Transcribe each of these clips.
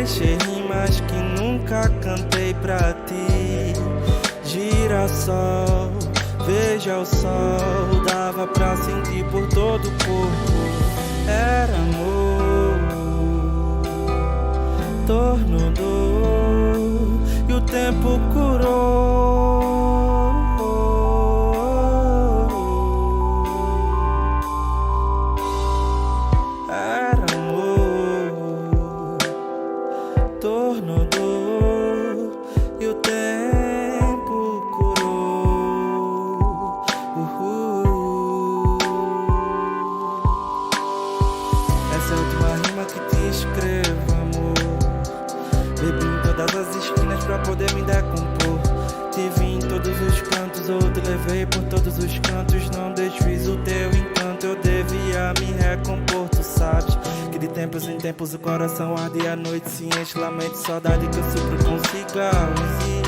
Deixei rimas que nunca cantei pra ti. Girassol, veja o sol, dava pra sentir por todo o corpo. Era amor, tornou dor e o tempo curou. Era amor, tornou dor e o tempo curou. Essa é a última rima que te escrevo, amor. Bebi em todas as esquinas pra poder me decompor. Te vi em todos os cantos, ou te levei por todos os cantos. Não desfiz o teu encanto, eu devia me recompor. Tu sabes que de tempos em tempos o coração arde e a noite se enche. Lamento saudade que eu supro com cigarros e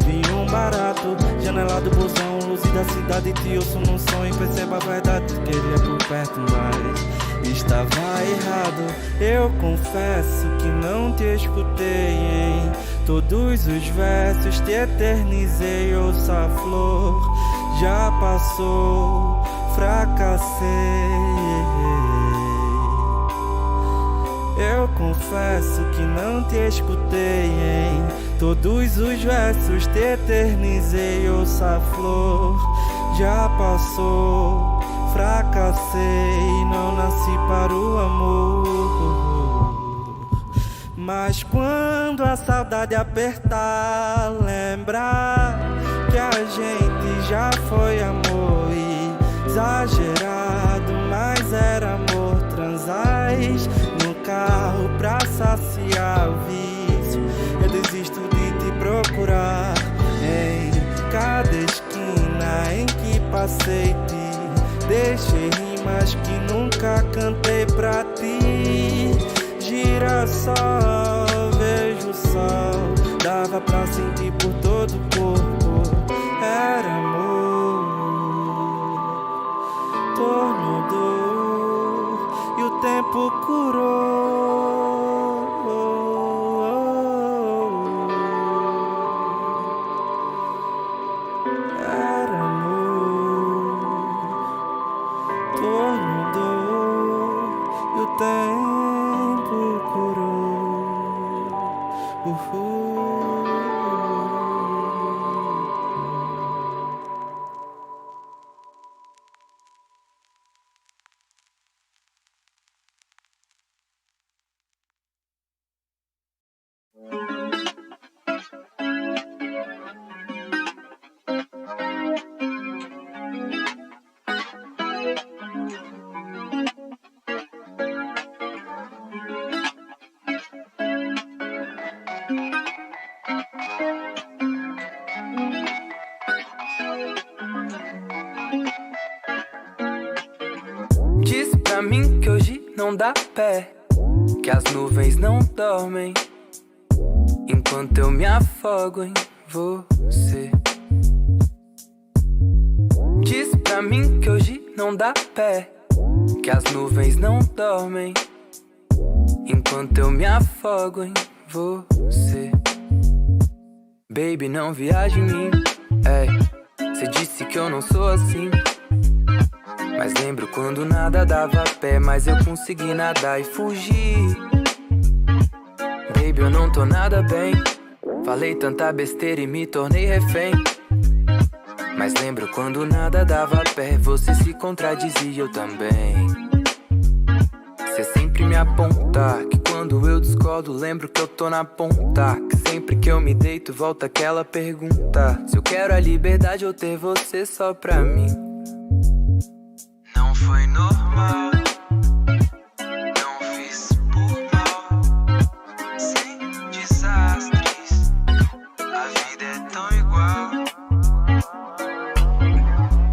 vinho barato. Janela do busão, luz da cidade, te ouço num sonho. Perceba a verdade, te queria por perto, mas estava errado. Eu confesso que não te escutei em todos os versos. Te eternizei, ouça a flor, já passou, fracassei. Eu confesso que não te escutei em todos os versos. Te eternizei, ouça a flor, já passou, fracassei. Não nasci para o amor, mas quando a saudade apertar, lembrar que a gente já foi amor. E exagerado, mas era amor. Transais no carro pra saciar o vício. Eu desisto de te procurar em cada esquina em que passei. Deixei rimas que nunca cantei pra ti. Girassol, vejo o sol, dava pra sentir por todo o corpo. Era amor, tornou dor e o tempo curou. Era amor, tornou dor e o tempo curou. Diz pra mim que hoje não dá pé, que as nuvens não dormem, enquanto eu me afogo em você. Diz pra mim que hoje não dá pé, que as nuvens não dormem, enquanto eu me afogo em você. Baby, não viaje em mim, cê disse que eu não sou assim, mas lembro quando nada dava pé, mas eu consegui nadar e fugir. Baby, eu não tô nada bem, falei tanta besteira e me tornei refém, mas lembro quando nada dava pé, você se contradizia, eu também. Cê sempre me aponta, que quando eu descolo lembro que eu tô na ponta, que sempre que eu me deito volta aquela pergunta, se eu quero a liberdade ou ter você só pra mim. Não foi normal, não fiz por mal, sem desastres, a vida é tão igual.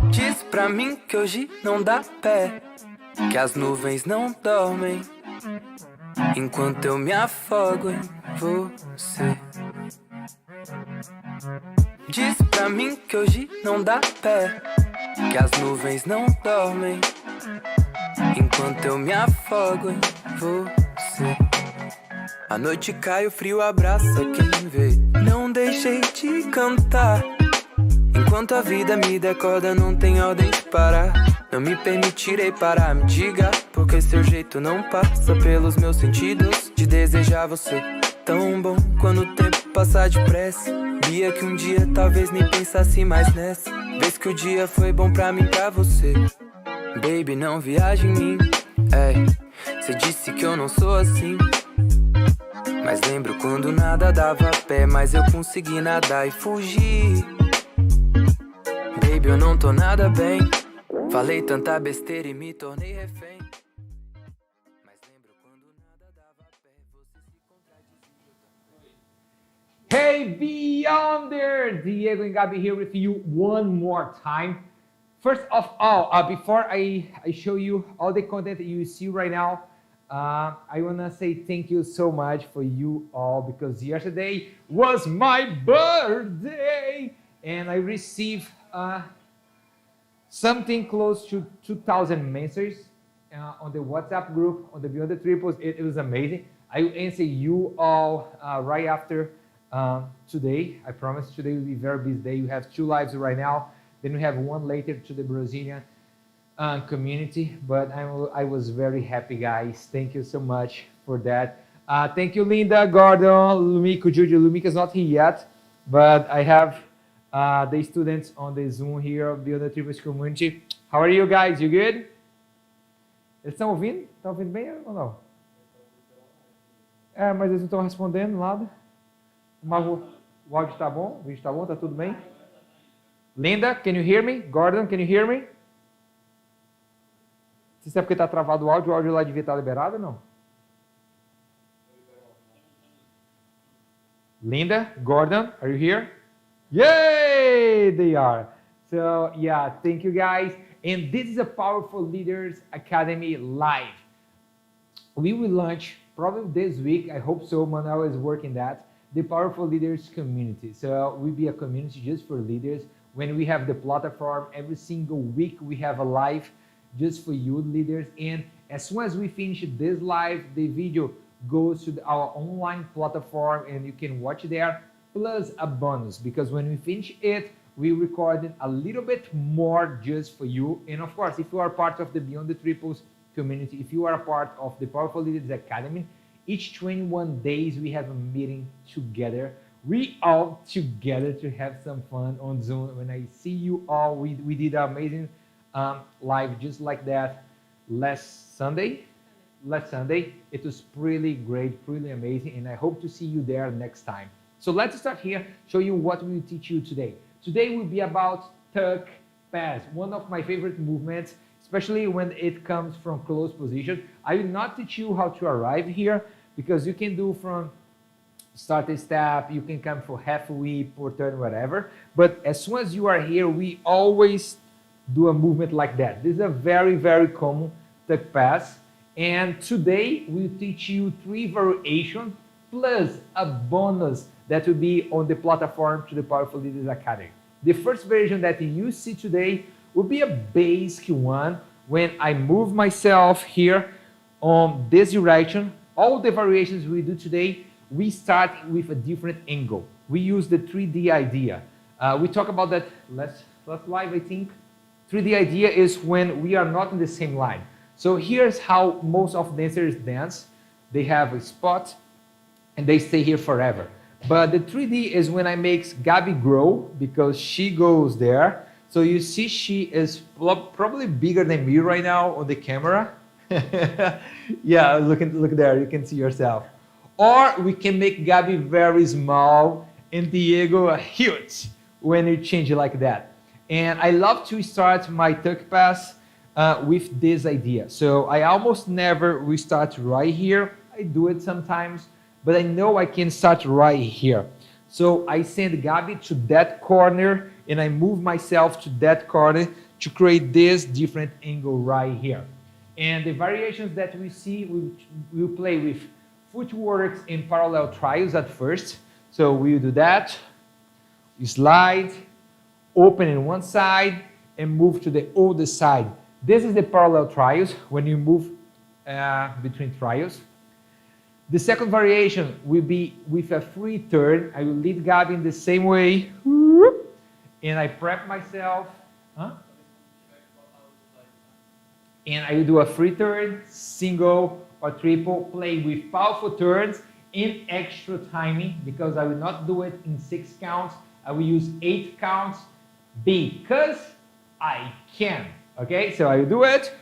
Diz pra mim que hoje não dá pé, que as nuvens não dormem, enquanto eu me afogo em você. Diz pra mim que hoje não dá pé, que as nuvens não dormem, enquanto eu me afogo em você. A noite cai, o frio abraça quem vê. Não deixei de cantar. Enquanto a vida me der corda, não tem ordem de parar. Não me permitirei parar, me diga, porque seu jeito não passa pelos meus sentidos de desejar você. Tão bom quando o tempo passa depressa. Via que um dia talvez nem pensasse mais nessa. Vez que o dia foi bom pra mim, pra você. Baby, não viaje em mim. Cê disse que eu não sou assim. Mas lembro quando nada dava pé, mas eu consegui nadar e fugir. Baby, eu não tô nada bem. Falei tanta besteira e me tornei refém. Mas lembro quando nada dava pé, você se contradizia. Hey Beyonder! Diego and Gabi here with you one more time. First of all, before I show you all the content that you see right now, I want to say thank you so much for you all, because yesterday was my birthday and I received something close to 2,000 messages on the WhatsApp group, on the Beyond the Triples. It was amazing. I will answer you all right after today. I promise today will be a very busy day. You have 2 lives right now. Then we have 1 later to the Brazilian community. But I was very happy, guys. Thank you so much for that. Thank you, Linda, Gordon, Lumico, Juju. Lumico's not here yet, but I have the students on the Zoom here of the other Triples community. How are you guys? You good? Eles estão ouvindo? Estão ouvindo bem ou não? Mas eles não estão respondendo nada. Mas o áudio está bom? O vídeo está bom? Está tudo bem? Linda, can you hear me? Gordon, can you hear me? Você sabe porque está travado o áudio lá devia estar liberado ou não? Linda, Gordon, are you here? Yay! They are. So, yeah, thank you guys. And this is a Powerful Leaders Academy live. We will launch probably this week. I hope so. Manuel is working that. The Powerful Leaders community. So we'll be a community just for leaders. When we have the platform, every single week we have a live just for you leaders. And as soon as we finish this live, the video goes to our online platform and you can watch there, plus a bonus, because when we finish it, we recorded a little bit more just for you. And of course, if you are part of the Beyond the Triples community, if you are a part of the Powerful Leaders Academy, each 21 days we have a meeting together. We all together to have some fun on Zoom. When I see you all, we did an amazing live just like that last Sunday. It was really great, really amazing, and I hope to see you there next time. So let's start here, show you what we will teach you today. Today will be about tuck pass, one of my favorite movements, especially when it comes from close position. I will not teach you how to arrive here, because you can do from start a step, you can come for half whip or turn, whatever. But as soon as you are here, we always do a movement like that. This is a very, very common tuck pass. And today we'll teach you 3 variations plus a bonus that will be on the platform to the Powerful Leaders Academy. The first version that you see today will be a basic one when I move myself here on this direction. All the variations we do today, we start with a different angle. We use the 3D idea. We talk about that last live, I think. 3D idea is when we are not in the same line. So here's how most of dancers dance. They have a spot and they stay here forever. But the 3D is when I make Gabi grow, because she goes there. So you see she is probably bigger than me right now on the camera. Yeah, look there, you can see yourself. Or we can make Gabi very small and Diego huge when you change it like that. And I love to start my tuck pass with this idea. So I almost never restart right here. I do it sometimes, but I know I can start right here. So I send Gabi to that corner and I move myself to that corner to create this different angle right here. And the variations that we see, we'll play with footworks and parallel trials at first. So we'll do that. You slide, open in one side and move to the other side. This is the parallel trials when you move between trials. The second variation will be with a free turn. I will lead Gabi in the same way. And I prep myself. Huh? And I will do a free turn, single or triple, play with powerful turns in extra timing, because I will not do it in 6 counts. I will use 8 counts because I can. Okay, so I will do it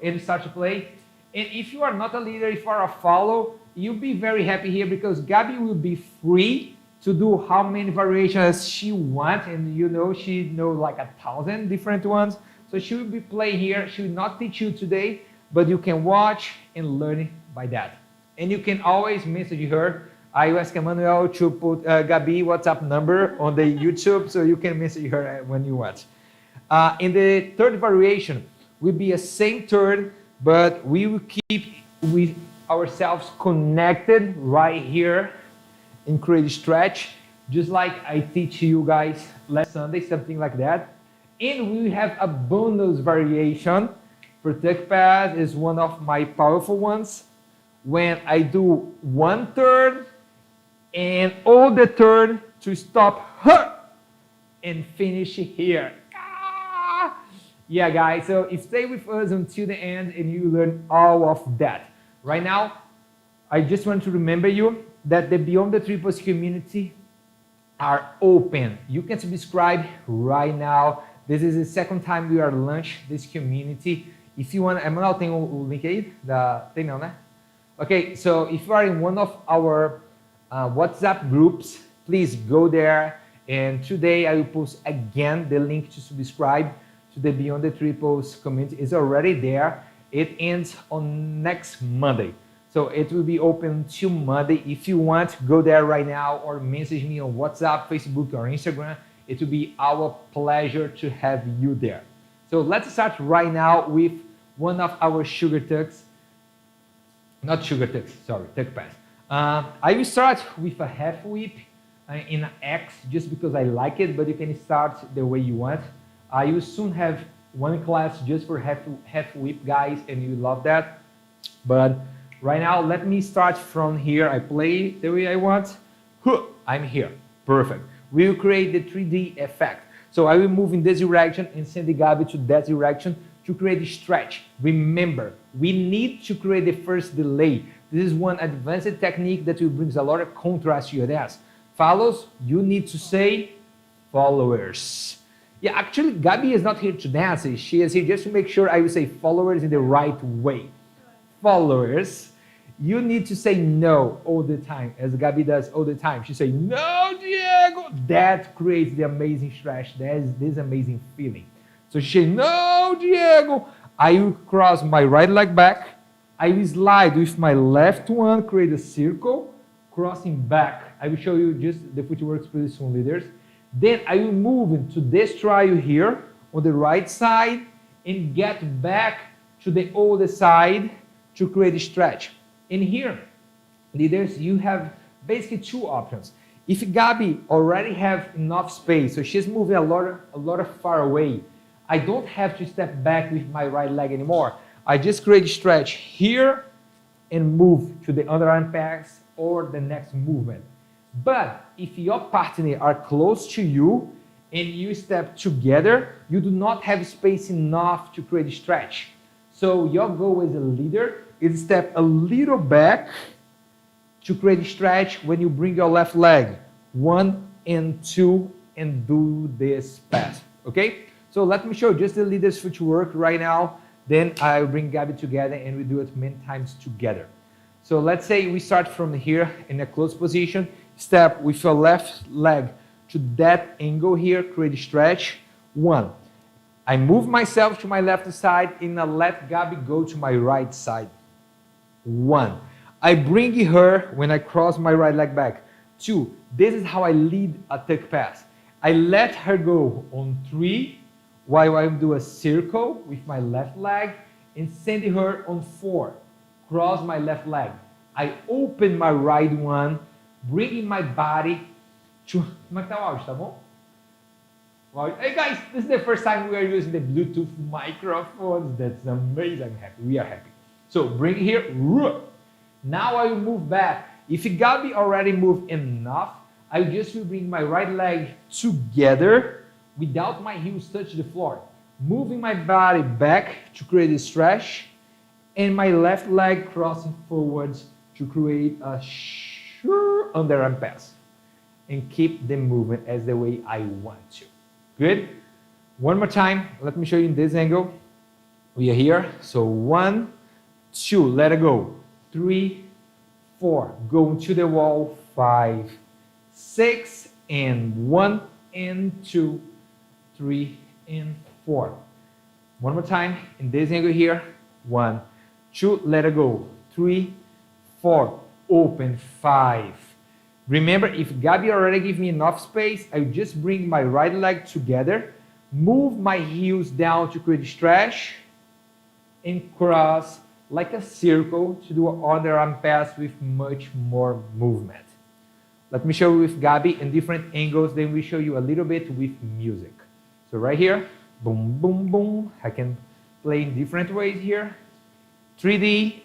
and start to play. And if you are not a leader, if you are a follow, you'll be very happy here because Gabi will be free to do how many variations she wants. And you know, she knows like 1,000 different ones. So she will be playing here. She will not teach you today, but you can watch and learn by that. And you can always message her. I ask Emmanuel to put Gabi WhatsApp number on the YouTube, so you can message her when you want. In the third variation will be a same turn, but we will keep with ourselves connected right here and create a stretch, just like I teach you guys last Sunday, something like that. And we have a bonus variation. Protect pass is one of my powerful ones. When I do one turn and all the turn to stop her and finish here. Yeah, guys, so stay with us until the end and you learn all of that. Right now, I just want to remember you that the Beyond the Triples community are open. You can subscribe right now. This is the second time we are launching this community. If you want, Emanuel, tem o link aí? Tem não, né? Okay, so if you are in one of our WhatsApp groups, please go there. And today I will post again the link to subscribe to the Beyond the Triples community. It's already there. It ends on next Monday. So it will be open till Monday. If you want, go there right now or message me on WhatsApp, Facebook, or Instagram. It will be our pleasure to have you there. So let's start right now with one of our sugar tucks. Not sugar tucks, sorry, tuck pass. I will start with a half whip in an X just because I like it, but you can start the way you want. I will soon have one class just for half whip guys, and you love that. But right now, let me start from here. I play the way I want. I'm here, perfect. We will create the 3D effect. So I will move in this direction and send the Gabi to that direction to create a stretch. Remember, we need to create the first delay. This is one advanced technique that will bring a lot of contrast to your dance. Follows, you need to say followers. Yeah, actually, Gabi is not here to dance. She is here just to make sure I will say followers in the right way. Followers, you need to say no all the time, as Gabi does all the time. She say, no, Diego. That creates the amazing stretch. There's this amazing feeling. So she say, no, Diego. I will cross my right leg back. I will slide with my left one, create a circle, crossing back. I will show you just the footwork pretty soon, leaders. Then I will move into this trial here on the right side and get back to the other side to create a stretch. In here, leaders, you have basically two options. If Gabi already have enough space, so she's moving a lot of far away, I don't have to step back with my right leg anymore. I just create a stretch here and move to the underarm pass or the next movement. But if your partner are close to you and you step together, you do not have space enough to create a stretch. So your goal as a leader is step a little back to create a stretch when you bring your left leg. 1 and 2 and do this pass, okay? So let me show just the leader's footwork right now. Then I'll bring Gabi together and we do it many times together. So let's say we start from here in a closed position. Step with your left leg to that angle here, create a stretch. 1. I move myself to my left side and I let Gabi go to my right side. 1. I bring her when I cross my right leg back. 2. This is how I lead a tuck pass. I let her go on 3 while I do a circle with my left leg and send her on 4. Cross my left leg. I open my right one, bringing my body to... Como é que tá o áudio, tá bom? Hey guys, this is the first time we are using the Bluetooth microphones. That's amazing. I'm happy. We are happy. So bring it here. Now I will move back. If Gabi already moved enough, I just will bring my right leg together without my heels touch the floor. Moving my body back to create a stretch, and my left leg crossing forwards to create a sure underarm pass. And keep the movement as the way I want to. Good? One more time, let me show you in this angle. We are here, so 1, 2, let it go. 3, 4, go to the wall, 5, 6, and 1, and 2, 3, and 4. One more time, in this angle here, 1, 2, let it go. 3, 4, open, 5. Remember, if Gabi already gave me enough space, I just bring my right leg together, move my heels down to create a stretch, and cross like a circle to do an underarm pass with much more movement. Let me show you with Gabi in different angles, then we show you a little bit with music. So right here, boom, boom, boom. I can play in different ways here. 3D,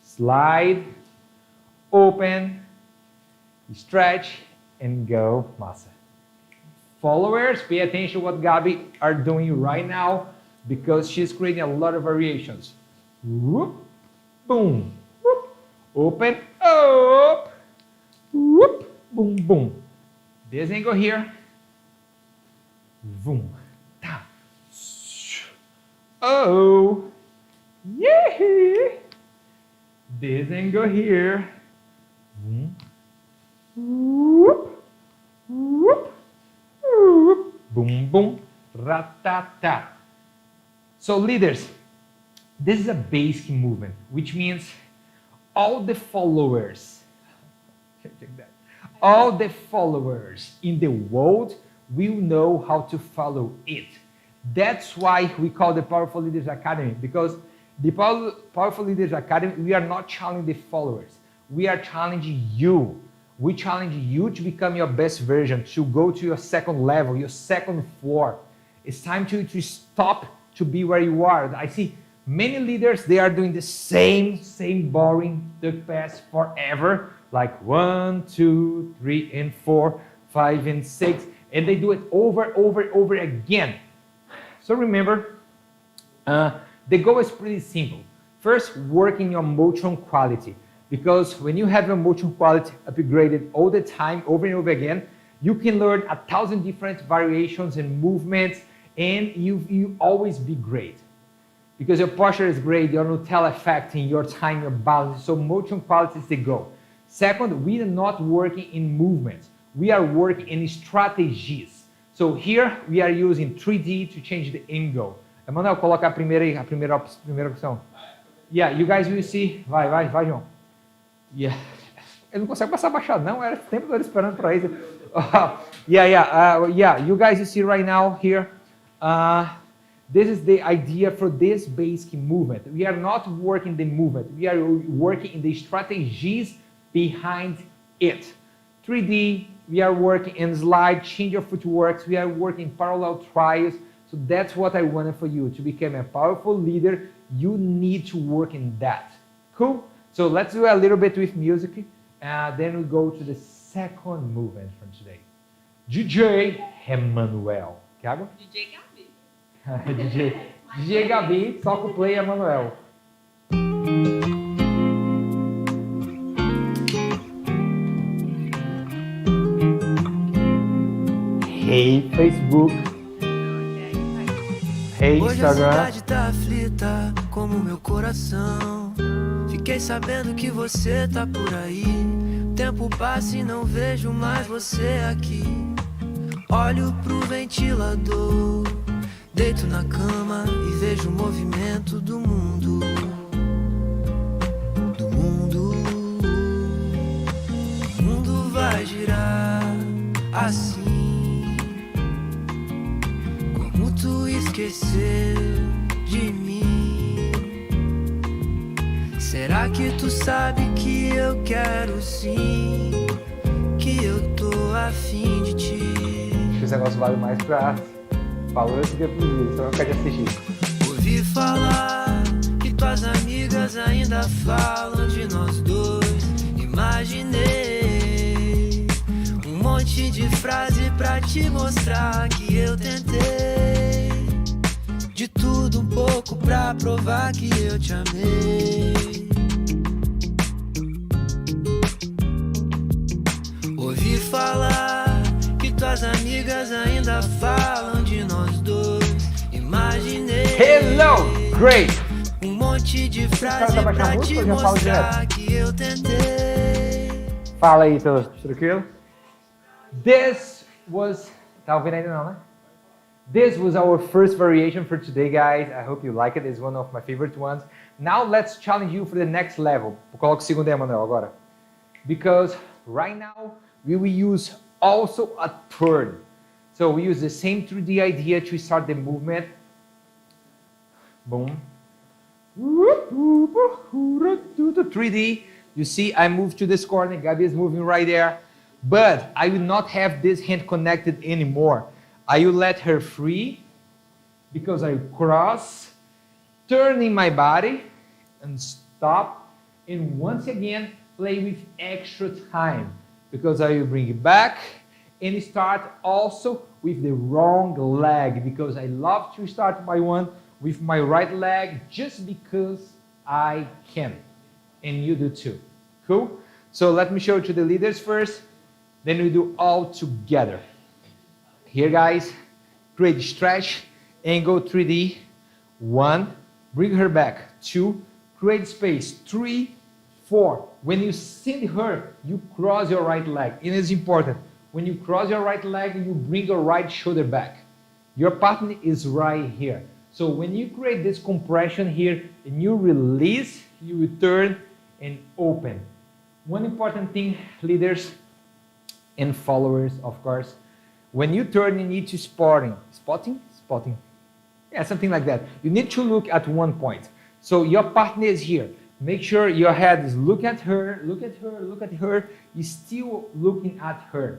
slide, open, stretch, and go, massa. Followers, pay attention to what Gabi are doing right now because she's creating a lot of variations. Whoop, boom, whoop, open, up, whoop, boom, boom. This angle here, boom, ta, oh, yeah. This angle here, boom, whoop, whoop, whoop, boom, boom, ratata. So leaders, this is a basic movement, which means all the followers, all the followers in the world will know how to follow it. That's why we call the Powerful Leaders Academy, because the Powerful Leaders Academy, we are not challenging the followers. We are challenging you. We challenge you to become your best version, to go to your second level, your second floor. It's time to stop to be where you are. I see many leaders, they are doing the same boring duck pass forever, like 1, 2, 3, and 4, 5, and 6, and they do it over again. So remember, the goal is pretty simple. First, working your motion quality, because when you have your motion quality upgraded all the time, over and over again, you can learn 1,000 different variations and movements, and you always be great. Because your posture is great, your Nutella affecting your time, your balance, so motion quality is the goal. Second, we are not working in movements, we are working in strategies. So here we are using 3D to change the angle. Emanuel, coloca a primeira opção. Yeah, you guys will see. Vai, João. Yeah. Ele não consegue passar baixado, não. Era tempo todo esperando para isso. Yeah. You guys will see right now here. This is the idea for this basic movement. We are not working the movement. We are working in the strategies behind it. 3D, we are working in slide, change of footwork. We are working parallel trials. So that's what I wanted for you. To become a powerful leader, you need to work in that. Cool? So let's do a little bit with music. Then we go to the second movement from today. DJ Emanuel. Thiago? DJ Gabi. DJ Gabi, só com o play Emanuel. Hey Facebook. Hey Hoje a Instagram. cidade tá aflita como meu coração. Fiquei sabendo que você tá por aí. Tempo passa e não vejo mais você aqui. Olho pro ventilador, deito na cama e vejo o movimento do mundo. O mundo vai girar assim. Como tu esqueceu de mim? Será que tu sabe que eu quero sim? Que eu tô afim de ti. Esse negócio vale mais pra falando do que pro vídeo, só vai ficar de assistir. Ouvi falar que tuas amigas ainda falam de nós monte de frase pra te mostrar que eu tentei de tudo um pouco pra provar que eu te amei. Ouvi falar que tuas amigas ainda falam de nós dois. Imaginei Hello! Great! um monte de frase pra te mostrar que eu tentei. Fala aí, tranquilo? This was... Tá ouvindo ainda não, né? This was our first variation for today, guys. I hope you like it. It's one of my favorite ones. Now let's challenge you for the next level. Coloca o segundo aí, Manuel, agora. Because right now, we will use also a third. So we use the same 3D idea to start the movement. Boom. 3D. You see, I moved to this corner. Gabi is moving right there. But I will not have this hand connected anymore. I will let her free because I cross, turning my body and stop. And once again, play with extra time because I will bring it back and start also with the wrong leg because I love to start my one with my right leg just because I can. And you do too. Cool? So let me show it to the leaders first, then we do all together. Here, guys, create stretch, angle 3D. 1, bring her back. 2, create space. 3, 4. When you send her, you cross your right leg. And it's important. When you cross your right leg, you bring your right shoulder back. Your partner is right here. So when you create this compression here and you release, you return and open. One important thing, leaders and followers, of course, when you turn, you need to spotting. Yeah, something like that. You need to look at one point. So your partner is here. Make sure your head is look at her, look at her, look at her. You're still looking at her.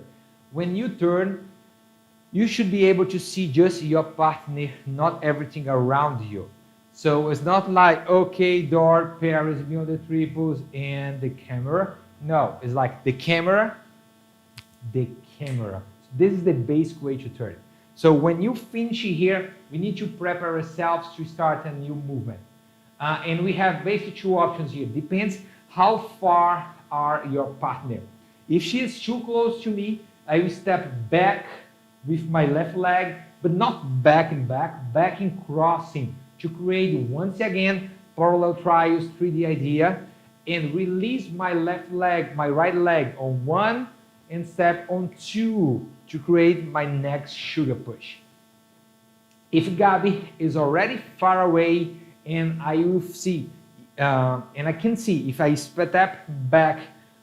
When you turn, you should be able to see just your partner, not everything around you. So it's not like, okay, door, Paris, beyond the triples, and the camera. No, it's like the camera, the camera. This is the basic way to turn. So when you finish here, we need to prepare ourselves to start a new movement. And we have basically two options here. Depends how far are your partner. If she is too close to me, I will step back with my left leg, but not back and back, back and crossing to create once again parallel trios 3D idea and release my left leg, my right leg on 1 and step on 2 to create my next sugar push. If Gabi is already far away and I will see, and I can see if I step back,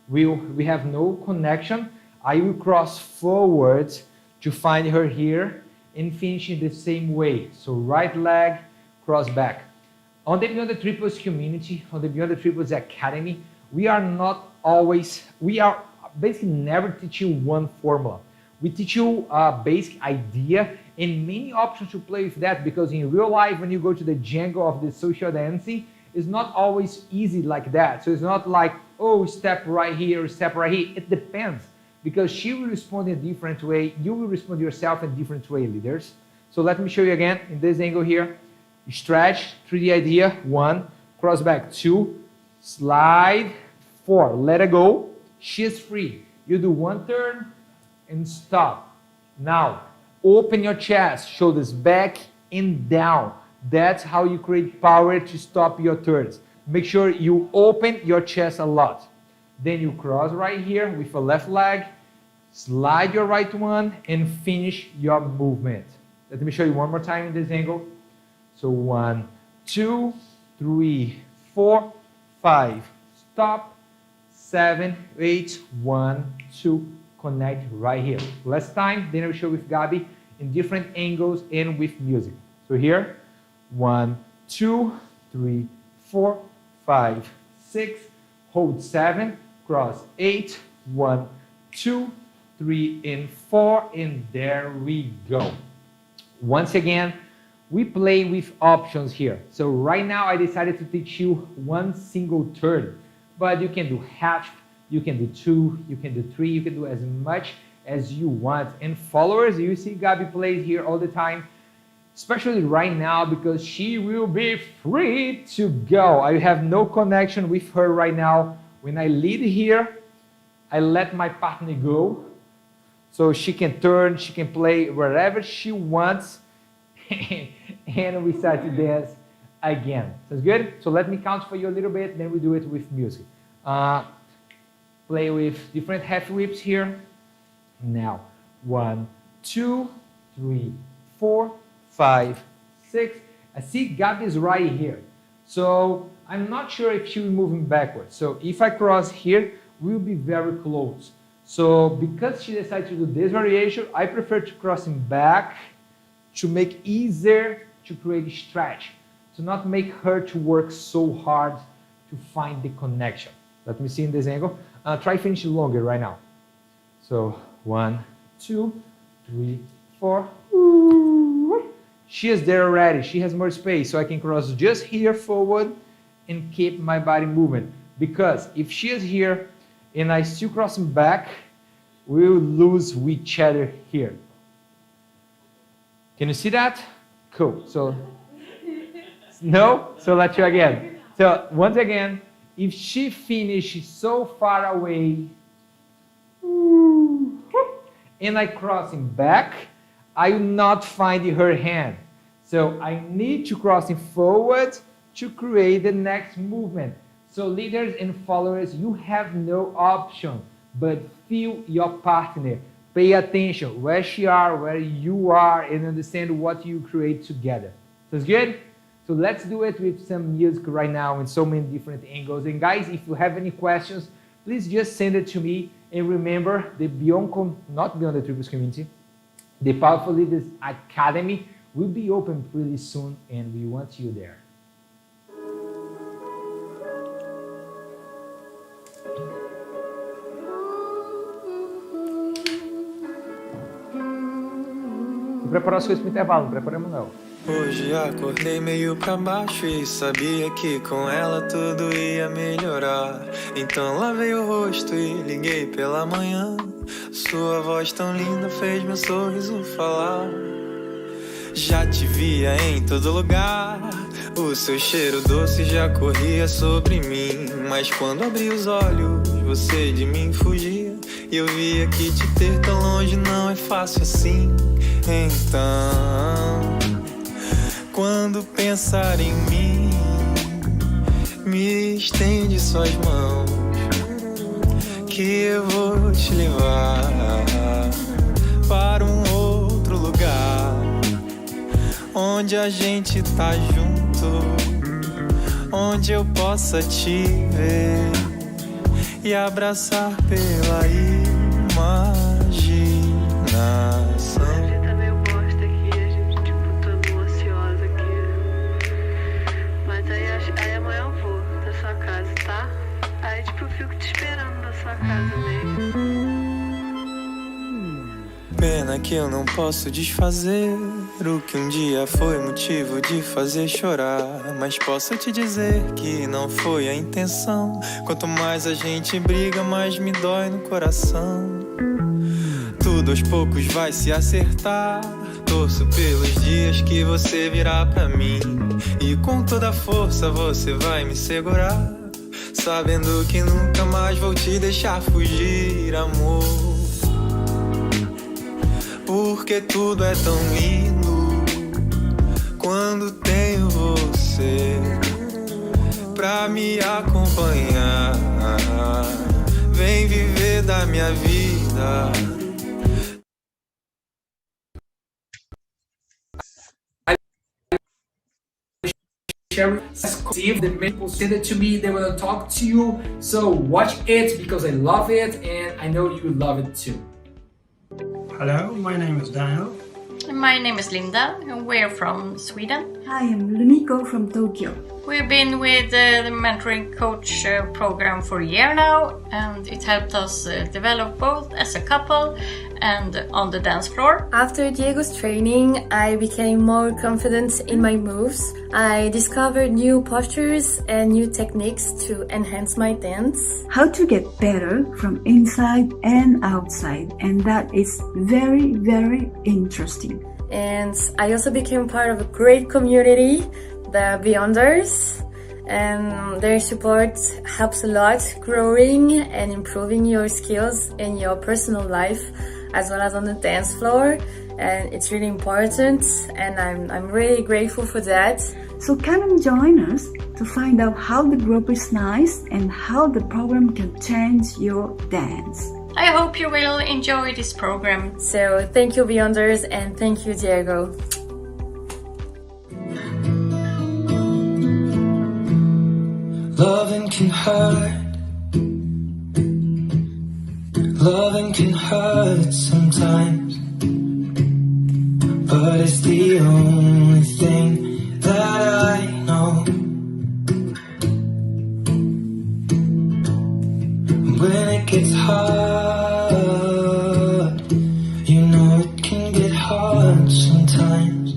we have no connection, I will cross forwards to find her here and finish in the same way. So right leg, cross back. On the Beyond the Triples community, on the Beyond the Triples Academy, we are basically never teaching one formula. We teach you a basic idea and many options to play with that because in real life, when you go to the jungle of the social dancing, it's not always easy like that. So it's not like, oh, step right here, step right here. It depends because she will respond in a different way. You will respond yourself in a different way, leaders. So let me show you again in this angle here. Stretch, 3D idea, 1, cross back, 2, slide, 4, let it go. She is free. You do 1 turn and stop. Now, open your chest, shoulders back and down. That's how you create power to stop your turns. Make sure you open your chest a lot. Then you cross right here with a left leg, slide your right one, and finish your movement. Let me show you one more time in this angle. So 1, 2, 3, 4, 5, stop, 7, 8, 1, 2, connect right here. Last time, then I'll show with Gabi in different angles and with music. So here, 1, 2, 3, 4, 5, 6, hold 7, cross 8, 1, 2, 3, and 4, and there we go. Once again, we play with options here. So right now I decided to teach you one single turn, but you can do half, you can do 2, you can do 3, you can do as much as you want. And followers, you see Gabi plays here all the time, especially right now because she will be free to go. I have no connection with her right now. When I lead here, I let my partner go. So she can turn, she can play wherever she wants. And we start to dance again. Sounds good? So let me count for you a little bit, then we do it with music. Play with different half whips here. Now, 1, 2, 3, 4, 5, 6. I see Gabi is right here. So I'm not sure if she'll be moving backwards. So if I cross here, we'll be very close. So because she decided to do this variation, I prefer to cross him back to make easier to create a stretch, to not make her to work so hard to find the connection. Let me see in this angle. Try finishing longer right now. So 1, 2, 3, 4. She is there already. She has more space, so I can cross just here forward and keep my body moving. Because if she is here and I still cross him back, we'll lose each other here. Can you see that? Cool. So, no? So let's try again. So once again, if she finishes so far away, and I cross him back, I will not find her hand. So I need to cross him forward to create the next movement. So leaders and followers, you have no option but feel your partner. Pay attention where she are, where you are, and understand what you create together. Sounds good? So let's do it with some music right now in so many different angles. And guys, if you have any questions, please just send it to me. And remember, the not Beyond the Triples community, the Powerful Leaders Academy will be open pretty soon, and we want you there. Vou preparar as coisas para o intervalo, não preparamos não. Hoje acordei meio pra baixo e sabia que com ela tudo ia melhorar. Então lavei o rosto e liguei pela manhã. Sua voz tão linda fez meu sorriso falar. Já te via em todo lugar, o seu cheiro doce já corria sobre mim. Mas quando abri os olhos, você de mim fugia. E eu via que te ter tão longe não é fácil assim. Então, quando pensar em mim, me estende suas mãos, que eu vou te levar para um outro lugar, onde a gente tá junto, onde eu possa te ver e abraçar pela imaginação. Aí amanhã eu vou da sua casa, tá? Aí tipo eu fico te esperando na sua casa mesmo. Pena que eu não posso desfazer o que um dia foi motivo de fazer chorar. Mas posso te dizer que não foi a intenção. Quanto mais a gente briga, mais me dói no coração. Tudo aos poucos vai se acertar. Torço pelos dias que você virá pra mim. E com toda a força você vai me segurar, sabendo que nunca mais vou te deixar fugir, amor. Porque tudo é tão lindo quando tenho você pra me acompanhar. Vem viver da minha vida. Steve, the people send it to me, they want to talk to you, so watch it because I love it and I know you love it too. Hello, my name is Daniel. My name is Linda and we're from Sweden. Hi, I'm Lumiko from Tokyo. We've been with the mentoring coach program for a year now, and it helped us develop both as a couple and on the dance floor. After Diego's training, I became more confident in my moves. I discovered new postures and new techniques to enhance my dance. How to get better from inside and outside, and that is very, very interesting. And I also became part of a great community, the Beyonders, and their support helps a lot growing and improving your skills in your personal life as well as on the dance floor, and it's really important, and I'm really grateful for that. So come and join us to find out how the group is nice and how the program can change your dance. I hope you will enjoy this program. So thank you Beyonders, and thank you Diego. Loving can hurt. Loving can hurt sometimes, but it's the only thing that I know. When it gets hard, you know it can get hard sometimes.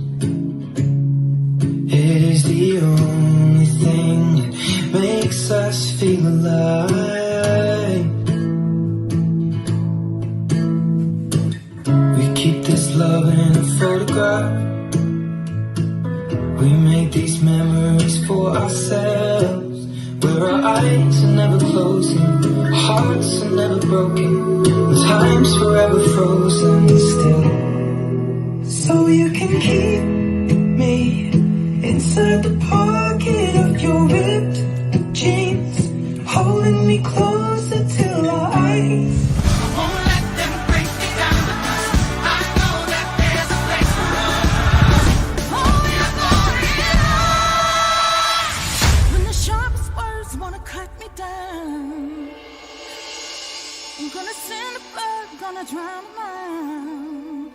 It is the only thing that makes us feel alive. Keep this love in a photograph. We make these memories for ourselves, where our eyes are never closing, our hearts are never broken, and time's forever frozen still. So you can keep me inside the pocket of your ripped jeans, holding me closer till our eyes. Drown mine.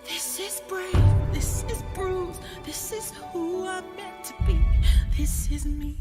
This is brave, this is bruised, this is who I'm meant to be, this is me.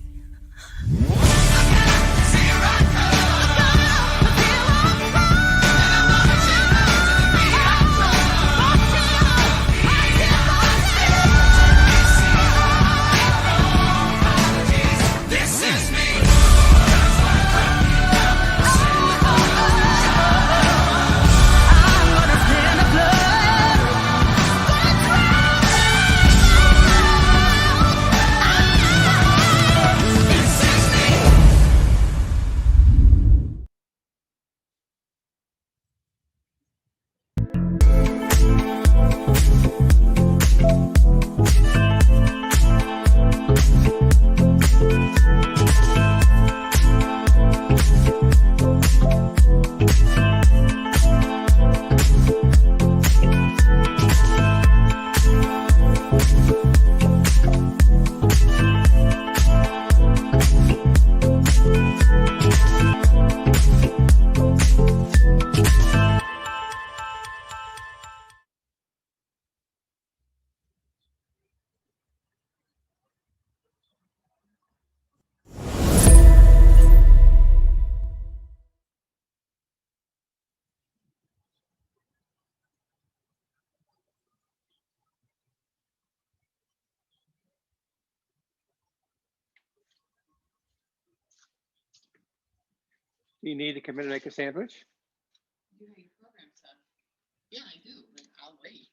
Do you need to come in and make a sandwich? You have your program stuff. Yeah, I do. I'll wait.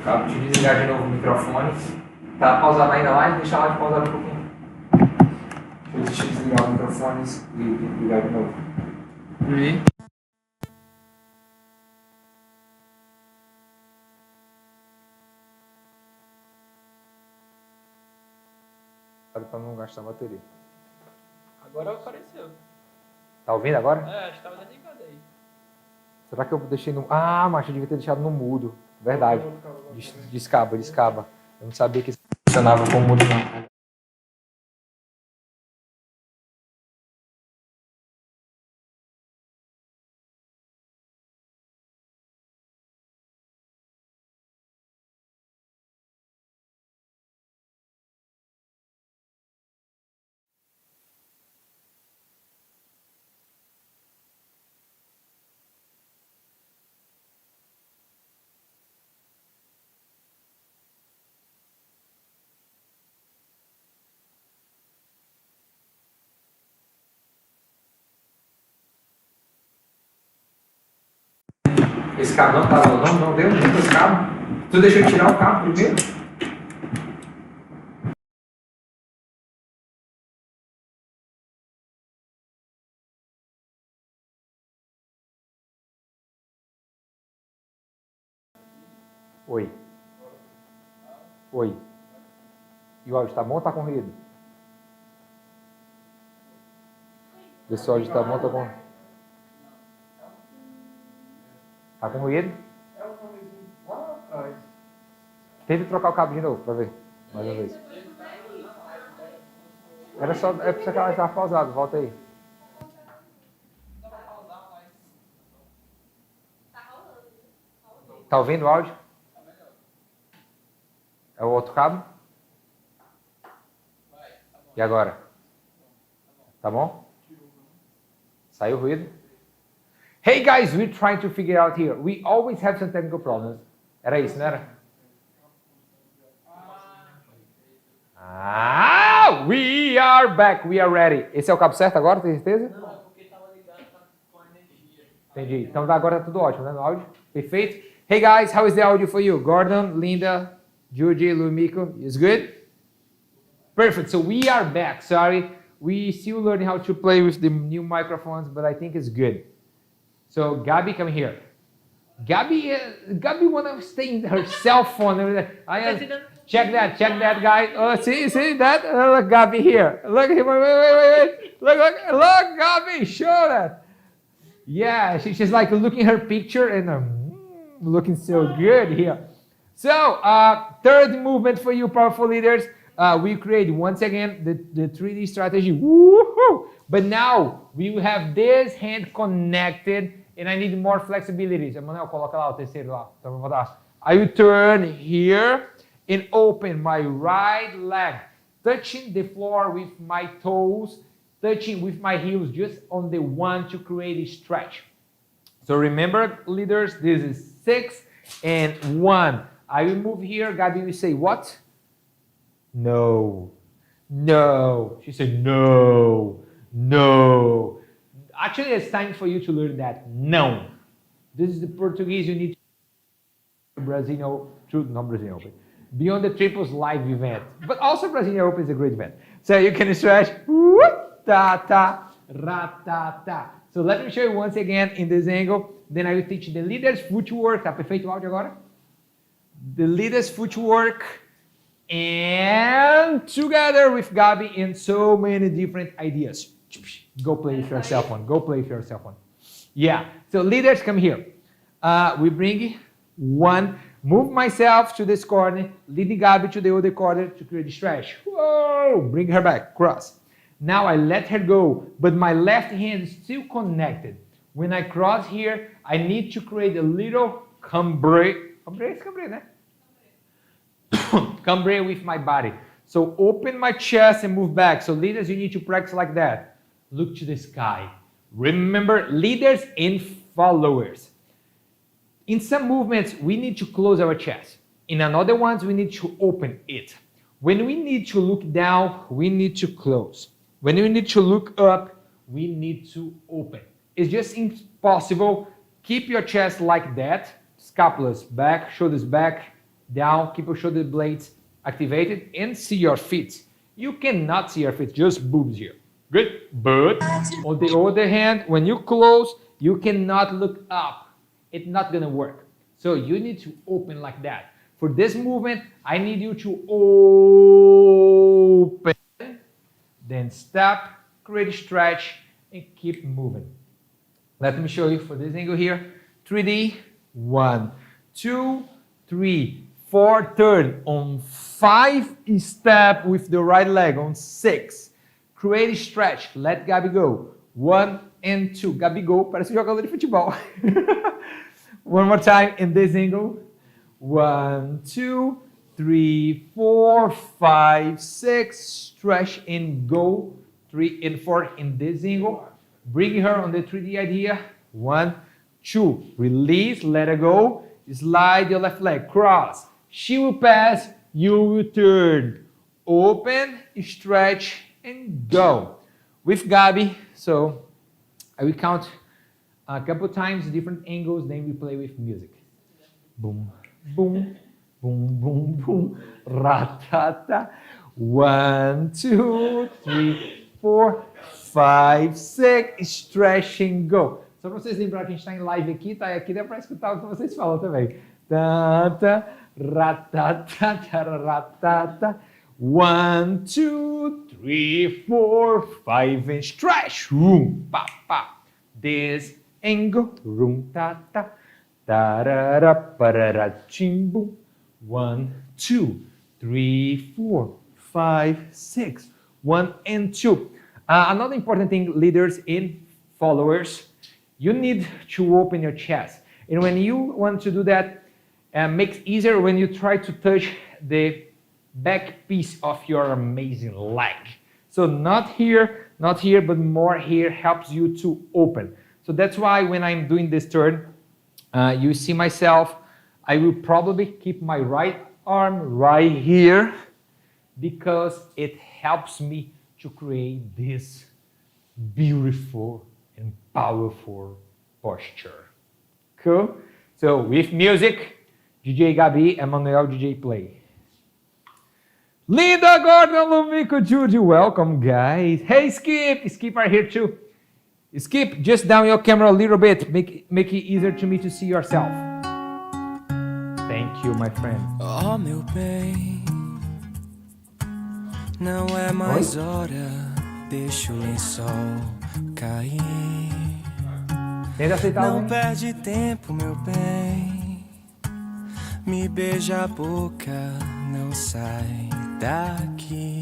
Acabo de desligar de novo o microfone. Tá pausado ainda a live? Deixa a live pausada um pouquinho. Deixa eu desligar o microfone e ligar de novo. Para não gastar bateria. Agora apareceu. Tá ouvindo agora? É, acho que tava desligado aí. Será que eu deixei no... Ah, mas eu devia ter deixado no mudo. Verdade. Descaba. Eu não sabia que isso funcionava como mudo, não. Esse cabo não tava, não deu nem esse cabo. Tu deixou eu tirar o cabo primeiro? Oi. Oi. E o áudio tá bom ou tá com ruído? Vê se o áudio tá bom ou tá com... Tá com ruído? Tenta trocar o cabo de novo pra ver. Mais uma vez. Era só... É pra que ela estava pausado. Volta aí. Tá ouvindo o áudio? É o outro cabo? E agora? Tá bom? Saiu o ruído? Hey guys, we're trying to figure out here. We always have some technical problems. Era isso, não era? Ah, we are back. We are ready. Esse é o cabo certo agora, tem certeza? Não, é porque tava ligado com a energia. Entendi. Então agora tá tudo ótimo, né? No áudio? Perfeito. Hey guys, how is the audio for you? Gordon, Linda, Judy, Lumiko, is good? Perfect. So we are back. Sorry, we still learning how to play with the new microphones, but I think it's good. So Gabby, come here. Gabby wanna stay in her cell phone. Check that, guys. Oh, see that? Look, Gabby here. Look, wait. Look, Gabby, show that. Yeah, she's like looking her picture and looking so good here. So, third movement for you, powerful leaders. We create once again the 3D strategy. Woohoo! But now we will have this hand connected, and I need more flexibility. Manuel, coloca lá o terceiro lá. Então vou botar. I will turn here and open my right leg, touching the floor with my toes, touching with my heels just on the one to create a stretch. So remember, leaders, this is 6 and 1. I will move here. Gabby will say, what? No. She said, no. Actually, it's time for you to learn that. No. This is the Portuguese you need to Brazilian Open. Beyond the Triples live event. But also Brazilian Open is a great event. So you can stretch. Ta-ta, ra-ta-ta. So let me show you once again in this angle. Then I will teach the leader's footwork. Tá perfeito o áudio agora? The leader's footwork. And together with Gabi and so many different ideas. Go play with your cell phone. Yeah. So leaders, come here. We bring one. Move myself to this corner. Leading Gabi to the other corner to create a stretch. Whoa! Bring her back. Cross. Now I let her go, but my left hand is still connected. When I cross here, I need to create a little cambre. Cambre, né? Cambre with my body. So open my chest and move back. So leaders, you need to practice like that. Look to the sky. Remember, leaders and followers. In some movements, we need to close our chest. In another ones, we need to open it. When we need to look down, we need to close. When we need to look up, we need to open. It's just impossible. Keep your chest like that. Scapulas back, shoulders back, down, keep your shoulder blades activated, and see your feet. You cannot see your feet, just boobs here. Good, but on the other hand, when you close, you cannot look up. It's not gonna work. So you need to open like that. For this movement, I need you to open, then step, create a stretch, and keep moving. Let me show you for this angle here. 3D, 1, 2, 3, 4, turn. On 5, step with the right leg. On 6, create a stretch. Let Gabi go. 1 and 2. Gabi go, parece jogador de futebol. One more time in this angle. 1, 2, 3, 4, 5, 6. Stretch and go. 3 and 4 in this angle. Bring her on the 3D idea. 1, 2. Release, let her go. Slide your left leg. Cross. She will pass. You will turn. Open, stretch, and go. With Gabi, so I will count a couple times, different angles, then we play with music. Boom, boom, boom, boom, boom. Ratata. 1, 2, 3, 4, 5, 6. Stretch and go. Só para vocês lembrarem que a gente está em live aqui, tá? E aqui dá para escutar o que vocês falam também. Tata, ratata, ratata. 1, 2, 3, 4, 5, and stretch. Pa, pa. This angle. Ta, ta. Tarara, parara, chimbo. 1, 2, 3, 4, 5, 6. 1 and 2. Another important thing, leaders and followers, you need to open your chest. And when you want to do that, makes easier when you try to touch the back piece of your amazing leg. So not here, but more here helps you to open. So that's why when I'm doing this turn, you see myself, I will probably keep my right arm right here because it helps me to create this beautiful and powerful posture. Cool? So with music, DJ Gabi, Emmanuel, DJ Play. Linda Gordon, Lumico, Judy, welcome guys. Hey Skip, Skip are here too. Skip, just down your camera a little bit, make it easier to me to see yourself. Thank you, my friend. Oh meu bem, não é mais hora, deixa o lençol cair. Não perde tempo, meu bem, me beija a boca, não sai daqui.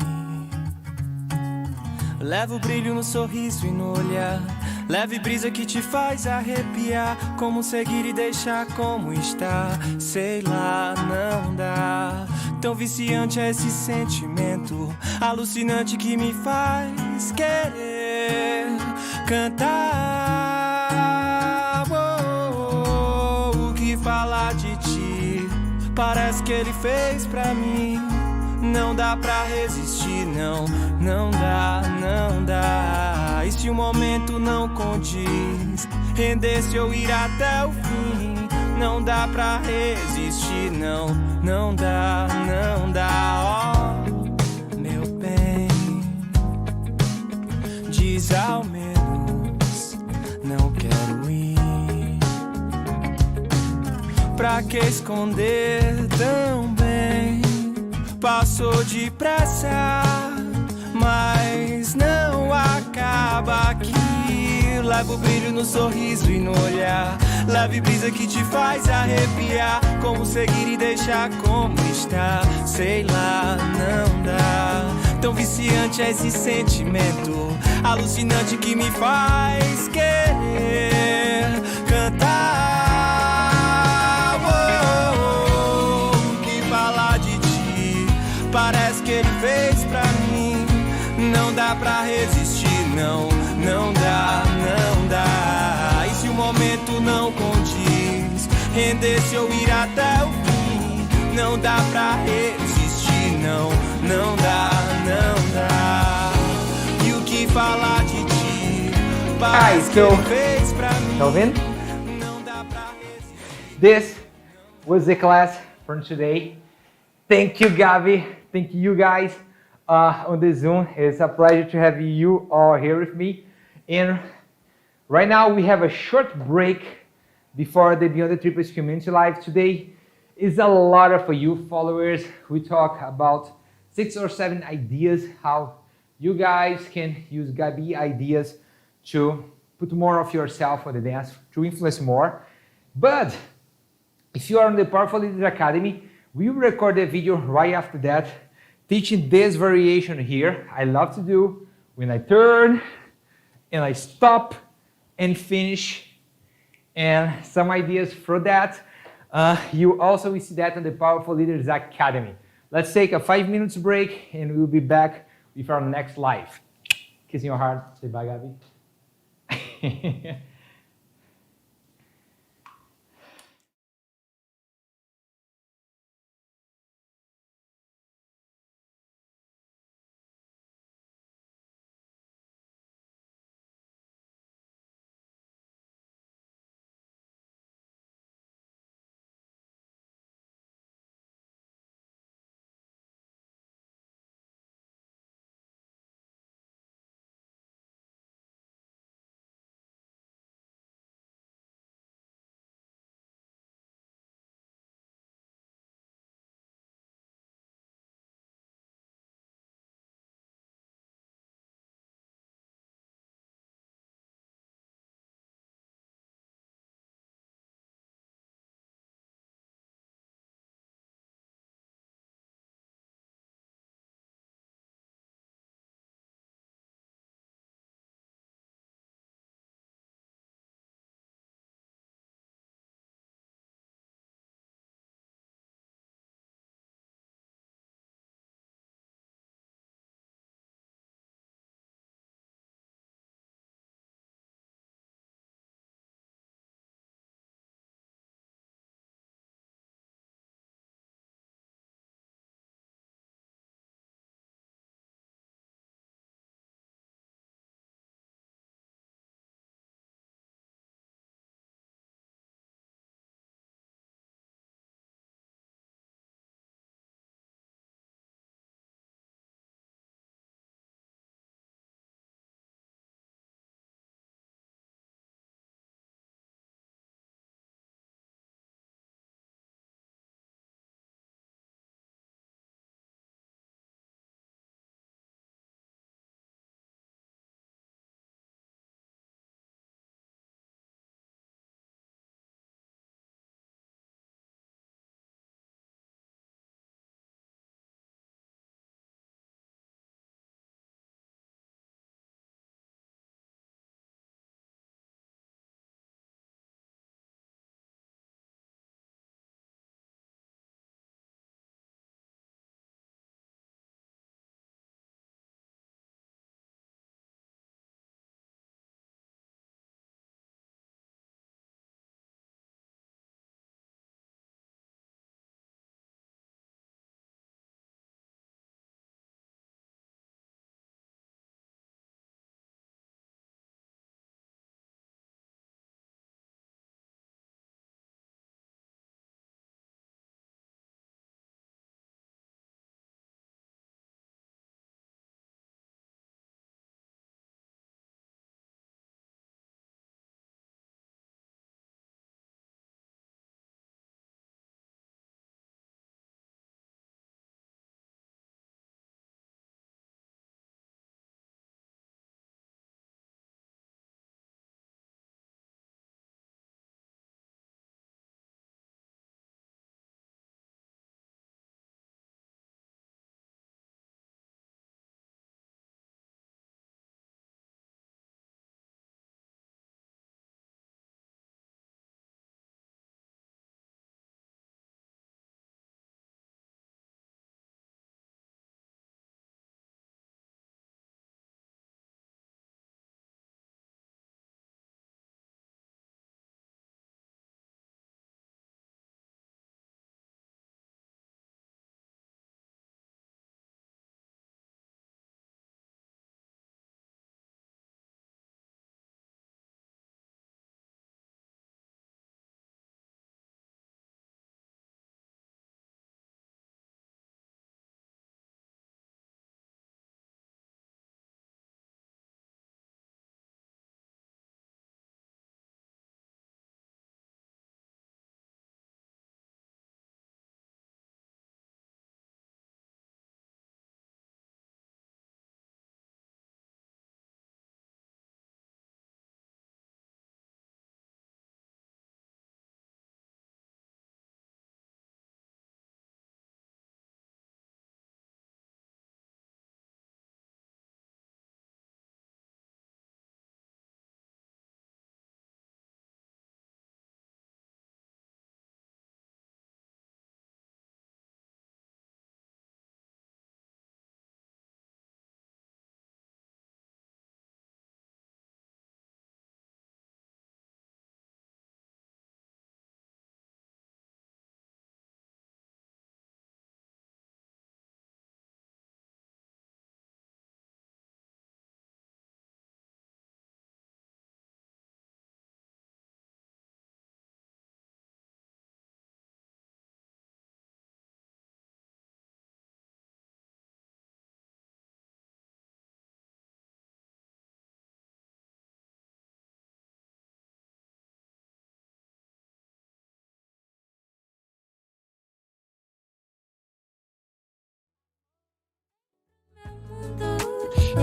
Leva o brilho no sorriso e no olhar, leve brisa que te faz arrepiar. Como seguir e deixar como está, sei lá, não dá. Tão viciante é esse sentimento alucinante que me faz querer cantar. O que falar de ti, parece que ele fez pra mim. Não dá pra resistir, não, não dá, não dá. E se o momento não condiz, render-se ou ir até o fim, não dá pra resistir, não, não dá, não dá. Oh, meu bem, diz ao menos, não quero ir. Pra que esconder tão bem? Passou depressa, mas não acaba aqui. Leva o brilho no sorriso e no olhar, leve brisa que te faz arrepiar. Como seguir e deixar como está, sei lá, não dá. Tão viciante é esse sentimento alucinante que me faz querer cantar. Parece que ele fez pra mim. Não dá pra resistir, não, não dá, não dá. E se o momento não condiz, render-se ou ir até o fim, não dá pra resistir, não, não dá, não dá. E o que falar de ti, parece que ele fez pra mim. Tá ouvindo? This was the class for today. Thank you, Gabi. Thank you, guys, on the Zoom. It's a pleasure to have you all here with me. And right now, we have a short break before the Beyond the Triples Community Live. Today is a lot of you followers. We talk about 6 or 7 ideas how you guys can use Gabi ideas to put more of yourself on the dance, to influence more. But if you are on the Powerful Leaders Academy, we will record a video right after that, teaching this variation here. I love to do when I turn and I stop and finish, and some ideas for that. You also will see that on the Powerful Leaders Academy. Let's take a 5 minutes break and we'll be back with our next live. Kissing your heart. Say bye, Gabi.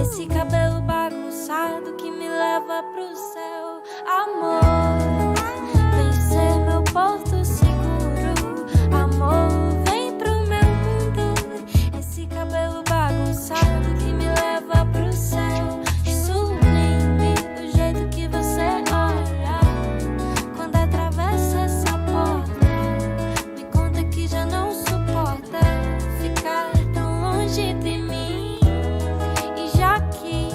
Esse cabelo bagunçado que me leva pro céu. Amor, vem ser meu porto seguro. Amor, vem pro meu mundo. Esse cabelo bagunçado que me leva pro céu. Sublime do jeito que você olha quando atravessa essa porta. Me conta que já não suporta ficar tão longe de mim. E já que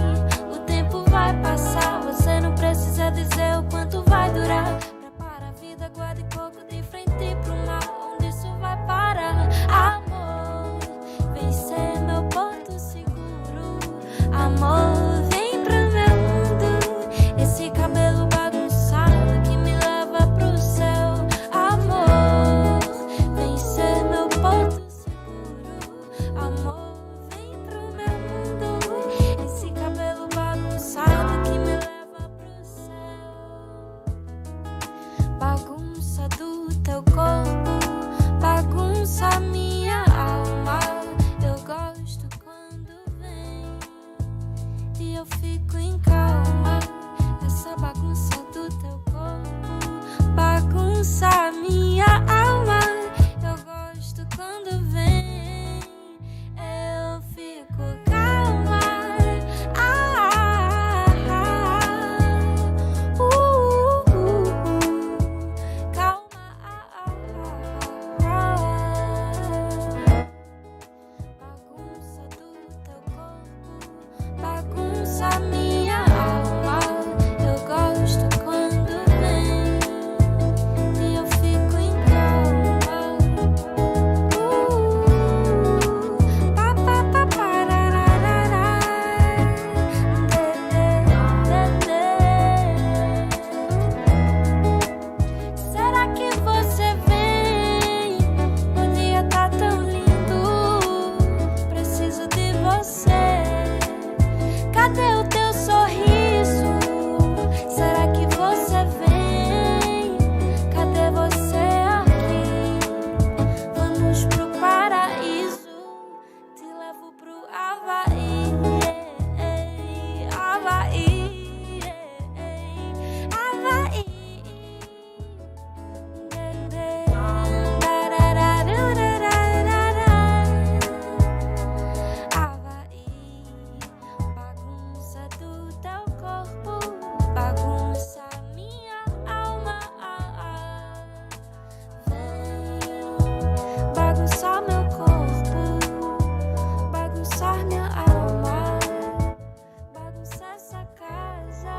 o tempo vai passar, você não precisa dizer o quanto vai durar. Prepara a vida, guarda e pouco de frente pro mar, onde isso vai parar. Amor, vem ser meu porto seguro. Amor, vem pro meu mundo. Esse cabelo bagunçado que me leva pro céu. Amor, vem ser meu porto seguro. Amor, vem pro meu mundo. Esse cabelo bagunçado que me leva pro céu. Bagunça do teu corpo, bagunça minha alma. Eu gosto quando vem e eu fico em calma. Essa bagunça do teu corpo, bagunça minha alma. Eu gosto quando vem, eu fico calma. Bagunça do teu corpo, bagunça minha alma. Eu gosto quando vem e eu fico em calma. Pa pa pa pararará. Será que você vem? O dia tá tão lindo, preciso de você. Cadê o teu sorriso? Será que você vem? Cadê você aqui? Vamos pro paraíso, te levo pro Havaí. Havaí, Havaí. Havaí, bagunça do teu corpo, bagunça minha alma. Vem bagunçar meu corpo, bagunçar minha alma, bagunçar essa casa.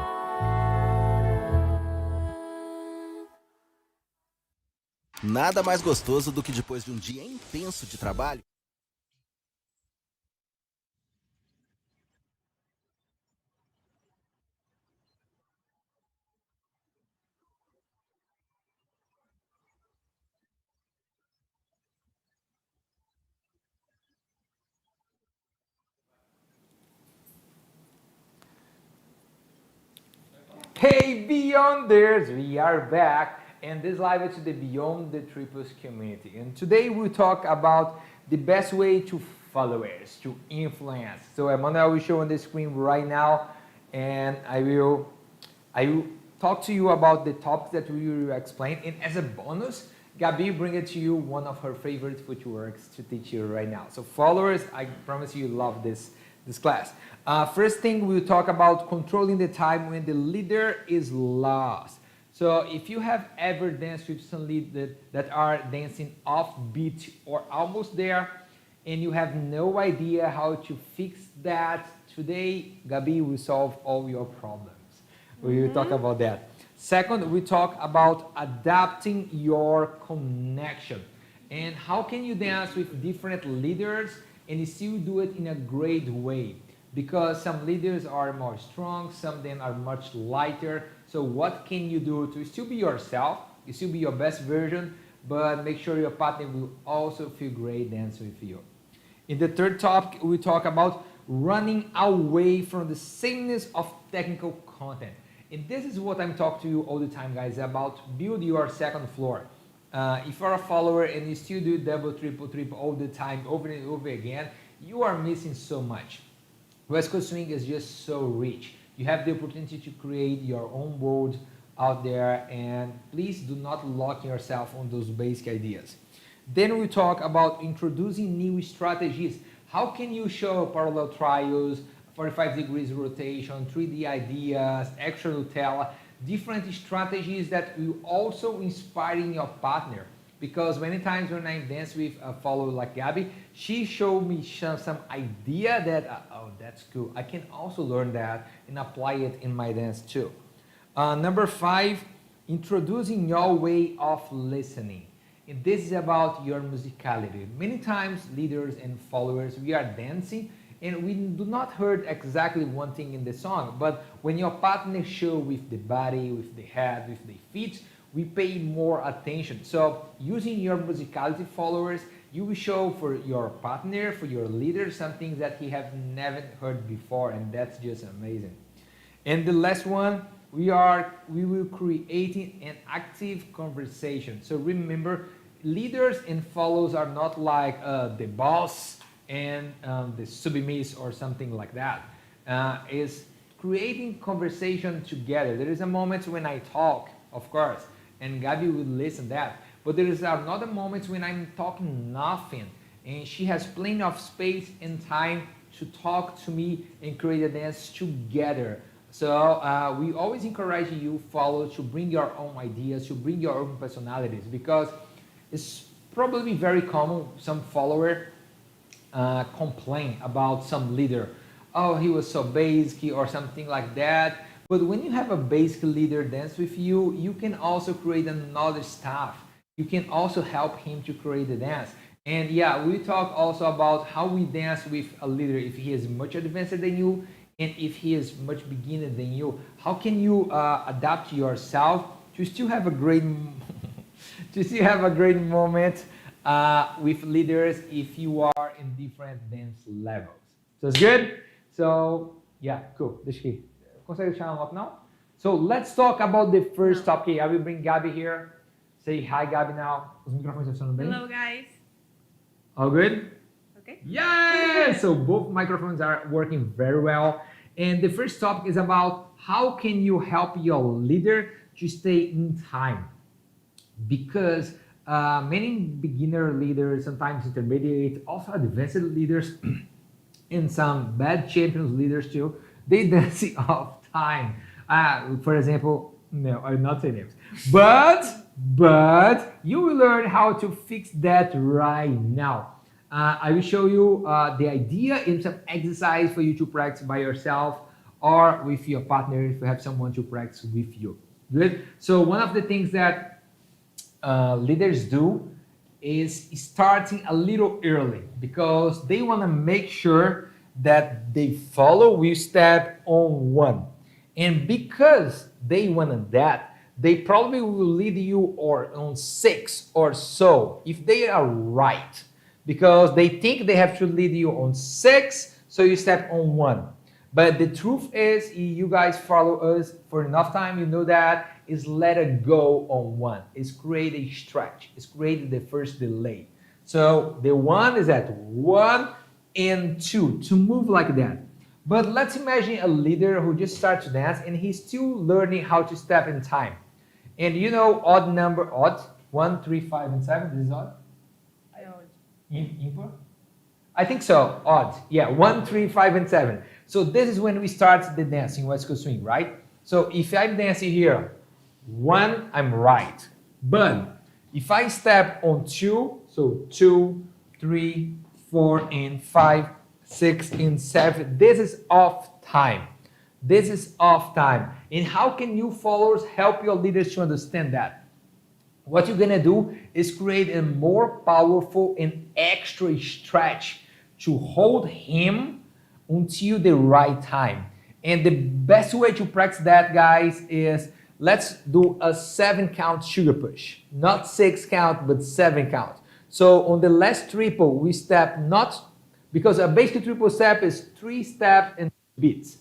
Nada mais gostoso do que depois de um dia intenso de trabalho. Hey Beyonders, we are back and this live is the Beyond the Triples community, and today we talk about the best way to followers, to influence. So Emmanuel will show on the screen right now, and I will talk to you about the topics that we will explain, and as a bonus, Gabi bring it to you one of her favorite footworks to teach you right now. So followers, I promise you love this class. First thing, we'll talk about controlling the time when the leader is lost. So if you have ever danced with some leaders that are dancing off beat or almost there, and you have no idea how to fix that, today Gabi will solve all your problems. We will talk about that. Second, we talk about adapting your connection and how can you dance with different leaders and still do it in a great way, because some leaders are more strong, some of them are much lighter. So what can you do to still be yourself, you still be your best version, but make sure your partner will also feel great dancing with you. In the third topic, we talk about running away from the sameness of technical content. And this is what I'm talking to you all the time, guys, about build your second floor. If you're a follower and you still do double, triple all the time, over and over again, you are missing so much. West Coast swing is just so rich. You have the opportunity to create your own world out there, and please do not lock yourself on those basic ideas. Then we talk about introducing new strategies. How can you show parallel trials, 45 degrees rotation, 3D ideas, extra Nutella, different strategies that will also inspire your partner? Because many times when I dance with a follower like Gabby, she showed me some idea that, oh, that's cool. I can also learn that and apply it in my dance too. Number 5, introducing your way of listening. And this is about your musicality. Many times leaders and followers, we are dancing and we do not heard exactly one thing in the song, but when your partner show with the body, with the head, with the feet, we pay more attention. So using your musicality, followers, you will show for your partner, for your leader, something that he have never heard before, and that's just amazing. And the last one, we will creating an active conversation. So remember, leaders and followers are not like the boss and the submiss or something like that. Is creating conversation together. There is a moment when I talk, of course, and Gabby will listen that. But there is another moment when I'm talking nothing, and she has plenty of space and time to talk to me and create a dance together. So we always encourage you, followers, to bring your own ideas, to bring your own personalities, because it's probably very common some follower complain about some leader. Oh, he was so basic or something like that. But when you have a basic leader dance with you, you can also create another stuff. You can also help him to create the dance. And yeah, we talk also about how we dance with a leader if he is much advanced than you and if he is much beginner than you. How can you adapt yourself to still have a great moment with leaders if you are in different dance levels? So it's good? So yeah, cool. Deixa aqui. Consegue deixar um up now? So let's talk about the first topic. I will bring Gabby here. Say hi, Gabby, now. Os microfones estão funcionando bem? Hello, guys. All good? Okay. Yeah! So both microphones are working very well. And the first topic is about how can you help your leader to stay in time? Because many beginner leaders, sometimes intermediate, also advanced leaders, and some bad champions leaders too, they dance off time. For example, no, I'll not say names. But you will learn how to fix that right now. I will show you the idea and some exercise for you to practice by yourself or with your partner if you have someone to practice with you. Good? So one of the things that leaders do is starting a little early because they want to make sure that they follow will step on 1. And because they want that, they probably will lead you or on 6 or so if they are right. Because they think they have to lead you on 6, so you step on 1. But the truth is, you guys follow us for enough time, you know that, is let it go on 1. It's create a stretch. It's created the first delay. So the 1 is at 1 and 2 to move like that. But let's imagine a leader who just starts to dance and he's still learning how to step in time. And you know odd, 1, 3, 5, and 7, this is odd? Impar? I think so, odd. Yeah, 1, 3, 5, and 7. So this is when we start the dancing, West Coast swing, right? So if I'm dancing here, 1, I'm right. But if I step on 2, so 2, 3, 4, and 5, 6, and 7, this is off time. This is off time. And how can you followers help your leaders to understand that? What you're gonna do is create a more powerful and extra stretch to hold him until the right time. And the best way to practice that, guys, is let's do a 7 count sugar push. Not 6 count, but 7 count. So on the last triple, we step not, because a basic triple step is 3 steps and 3 beats.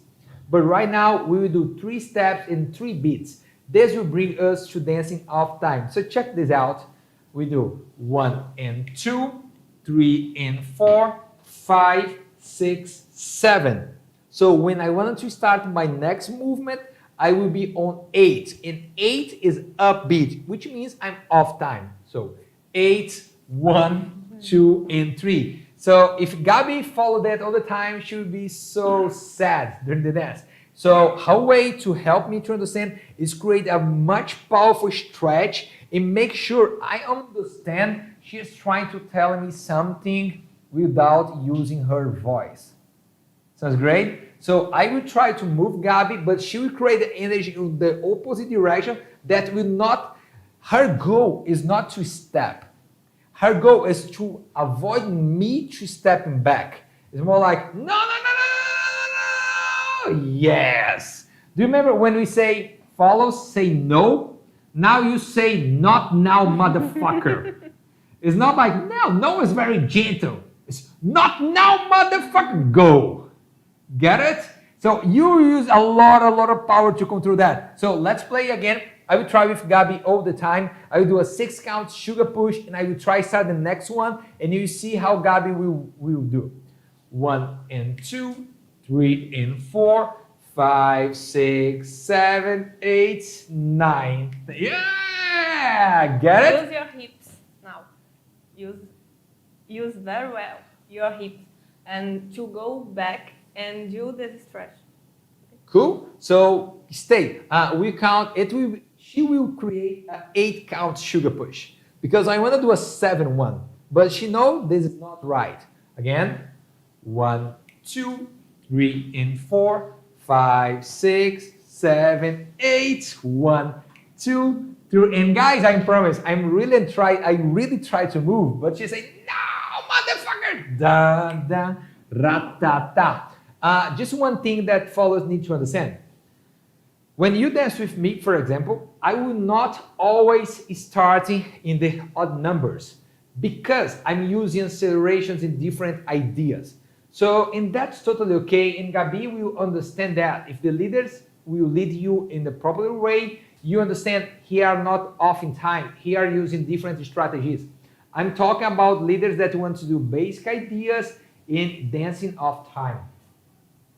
But right now, we will do 3 steps and 3 beats. This will bring us to dancing off time. So check this out. We do 1 and 2, 3 and 4, 5, 6, 7. So when I wanted to start my next movement, I will be on 8. And 8 is upbeat, which means I'm off time. So 8, 1, 2, and 3. So if Gabi followed that all the time, she would be so sad during the dance. So her way to help me to understand is create a much powerful stretch and make sure I understand she's trying to tell me something without using her voice. Sounds great? So I will try to move Gabi, but she will create the energy in the opposite direction that will not, her goal is not to step. Her goal is to avoid me to stepping back. It's more like, no, no, no, no, no, no, no, yes. Do you remember when we say follows, say no? Now you say not now, motherfucker. It's not like no, no is very gentle. It's not now, motherfucker, go. Get it? So you use a lot of power to control that. So let's play again. I will try with Gabi all the time. I will do a 6 count sugar push and I will try start the next one and you see how Gabi will do. 1 and 2, 3 and 4, 5, 6, 7, 8, 9. Yeah! Get it? Use your hips now. Use very well your hips and to go back and do the stretch. Cool. So stay. We count. She will create an 8 count sugar push because I want to do a 7-1, but she knows this is not right. Again, 1, 2, 3 and 4, 5, 6, 7, 8. 1, 2, 3. And guys, I promise, I really try to move, but she say, no, motherfucker. Da da ratata. Just one thing that followers need to understand. When you dance with me, for example, I will not always start in the odd numbers because I'm using accelerations in different ideas. So, and that's totally okay, and Gabi will understand that. If the leaders will lead you in the proper way, you understand he are not off in time, he are using different strategies. I'm talking about leaders that want to do basic ideas in dancing off time.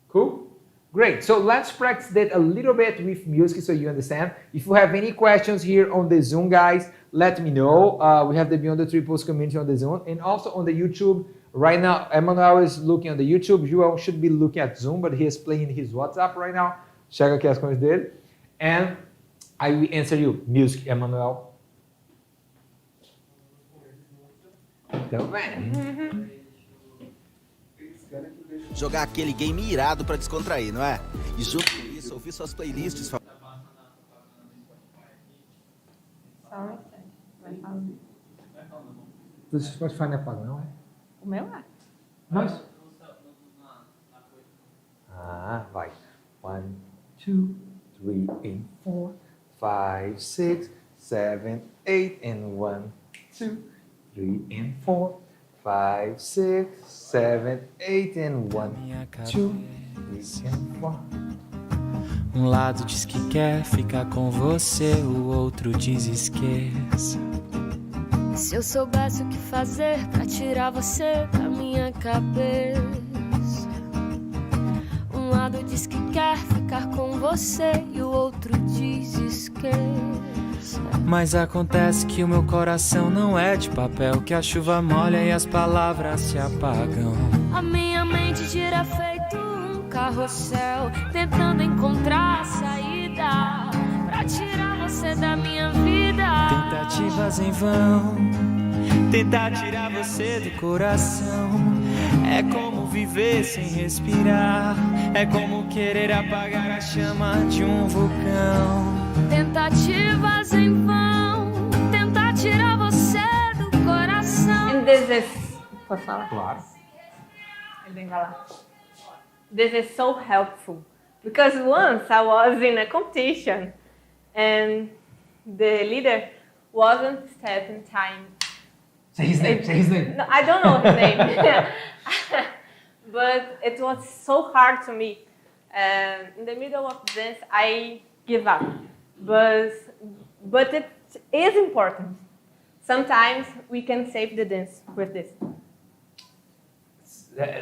Cool? Great. So let's practice that a little bit with music so you understand. If you have any questions here on the Zoom, guys, let me know. We have the Beyond the Triples community on the Zoom and also on the YouTube. Right now, Emmanuel is looking on the YouTube. João should be looking at Zoom, but he is playing his WhatsApp right now. Chega aqui as coisas dele. And I will answer you. Music, Emmanuel. Então, Jogar aquele game irado pra descontrair, não é? E junto com isso, ouvir suas playlists. Só um instante. Vai falando. O Spotify não é pago, não é? O meu é. Nós? Vai. 1, 2, 3 and 4, 5, 6, 7, 8 and 1, 2, 3 and 4, 5, 6, 7, 8 and 1, 2, 3 and 4. Um lado diz que quer ficar com você, o outro diz esqueça. Se eu soubesse o que fazer pra tirar você da minha cabeça. Um lado diz que quer ficar com você e o outro diz esqueça. Mas acontece que o meu coração não é de papel, que a chuva molha e as palavras se apagam. A minha mente gira feito um carrossel, tentando encontrar a saída pra tirar você da minha vida. Tentativas em vão, tentar tirar você do coração. É como viver sem respirar, é como querer apagar a chama de um vulcão. Tentativas em vão, tentar tirar você do coração. And this is... Posso falar? Claro. Ele vai lá. This is so helpful because once I was in a competition and the leader wasn't stepping time. Say his name, say his name. No, I don't know his name. But it was so hard to me. In the middle of this, I give up. But it is important. Sometimes we can save the dance with this.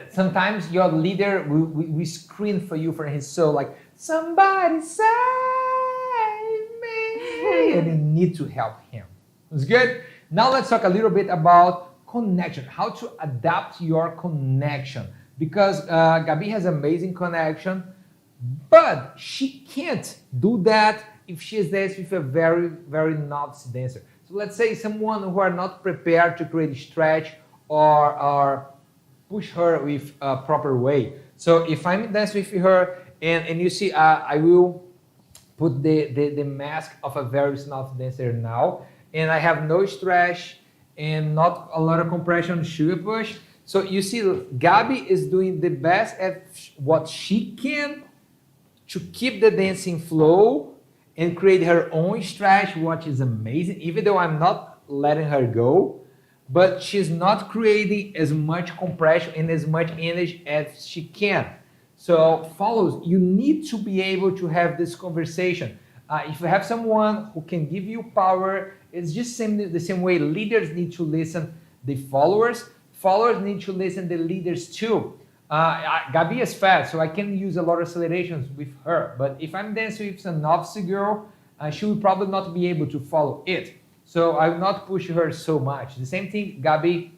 sometimes your leader will scream for you for his soul, like, somebody save me, and you need to help him. It's good. Now let's talk a little bit about connection, how to adapt your connection, because Gabi has amazing connection, but she can't do that if she is dancing with a very, very novice dancer. So let's say someone who are not prepared to create a stretch or push her with a proper way. So if I'm dancing with her and you see, I will put the mask of a very novice dancer now, and I have no stretch and not a lot of compression, sugar push. So you see, Gabi is doing the best at what she can to keep the dancing flow and create her own stretch, which is amazing, even though I'm not letting her go, but she's not creating as much compression and as much energy as she can. So follows, you need to be able to have this conversation. If you have someone who can give you power, it's just the same way leaders need to listen the followers need to listen the leaders too. Gabi is fast, so I can use a lot of accelerations with her. But if I'm dancing with an novice girl, she will probably not be able to follow it. So I will not push her so much. The same thing, Gabi,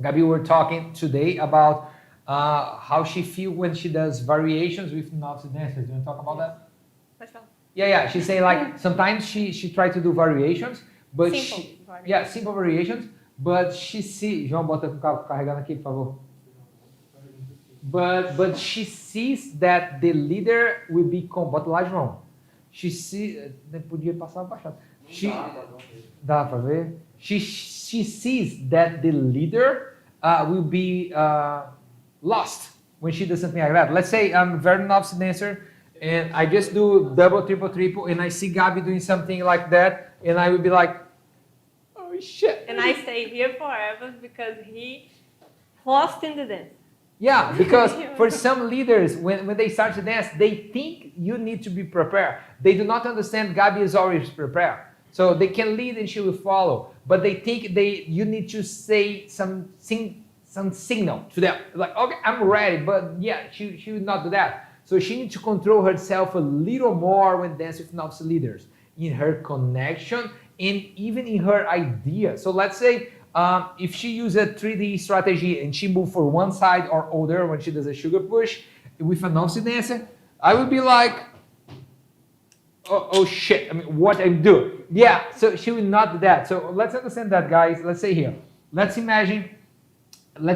we're talking today about how she feels when she does variations with novice dancers. Do you want to talk about that? Yeah. She's saying like sometimes she tries to do variations, but simple variations. But she sees, João, bota o cabo carregando aqui, por favor. But she sees that the leader will be bota lá, João. She sees, podia passar baixado. Dá para ver? She sees that the leader will be lost when she does something like that. Let's say I'm a very novice dancer and I just do double, triple, and I see Gabi doing something like that, and I will be like, oh shit. And I stay here forever because he lost in the dance. Yeah, because for some leaders, when they start to dance, they think you need to be prepared. They do not understand Gabi is always prepared. So they can lead and she will follow. But they think you need to say some signal to them. Like, okay, I'm ready. But yeah, she will not do that. So she needs to control herself a little more when dancing with novice leaders. In her connection and even in her idea. So let's say if she uses a 3D strategy and she moves for one side or other when she does a sugar push with a novice dancer, I would be like, oh shit, I mean, what I'm doing. Yeah, so she will not do that. So let's understand that, guys. Let's say here, let's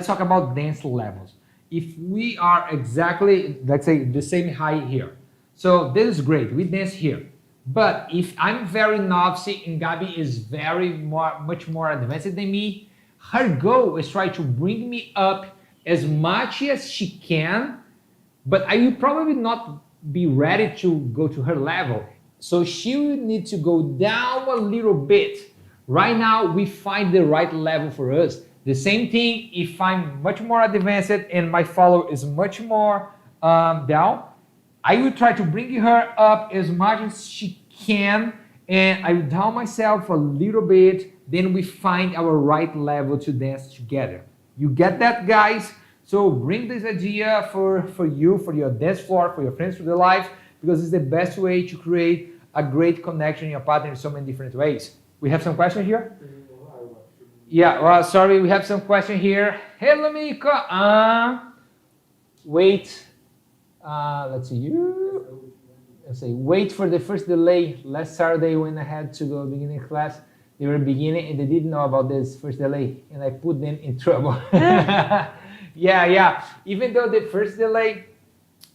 talk about dance levels. If we are exactly, let's say, the same height here. So this is great, we dance here. But if I'm very novice and Gabi is much more advanced than me, her goal is try to bring me up as much as she can, but I will probably not be ready to go to her level. So she will need to go down a little bit. Right now, we find the right level for us. The same thing if I'm much more advanced and my follower is much more down, I will try to bring her up as much as she can, and I will down myself a little bit, then we find our right level to dance together. You get that, guys? So bring this idea for you, for your dance floor, for your friends, for your life, because it's the best way to create a great connection in your partner in so many different ways. We have some questions here? Yeah, well, sorry, we have some question here. Hello, Miko. Wait. Let's see. Let's say, wait for the first delay. Last Saturday when I had to go beginning class, they were beginning and they didn't know about this first delay, and I put them in trouble. Yeah. Even though the first delay,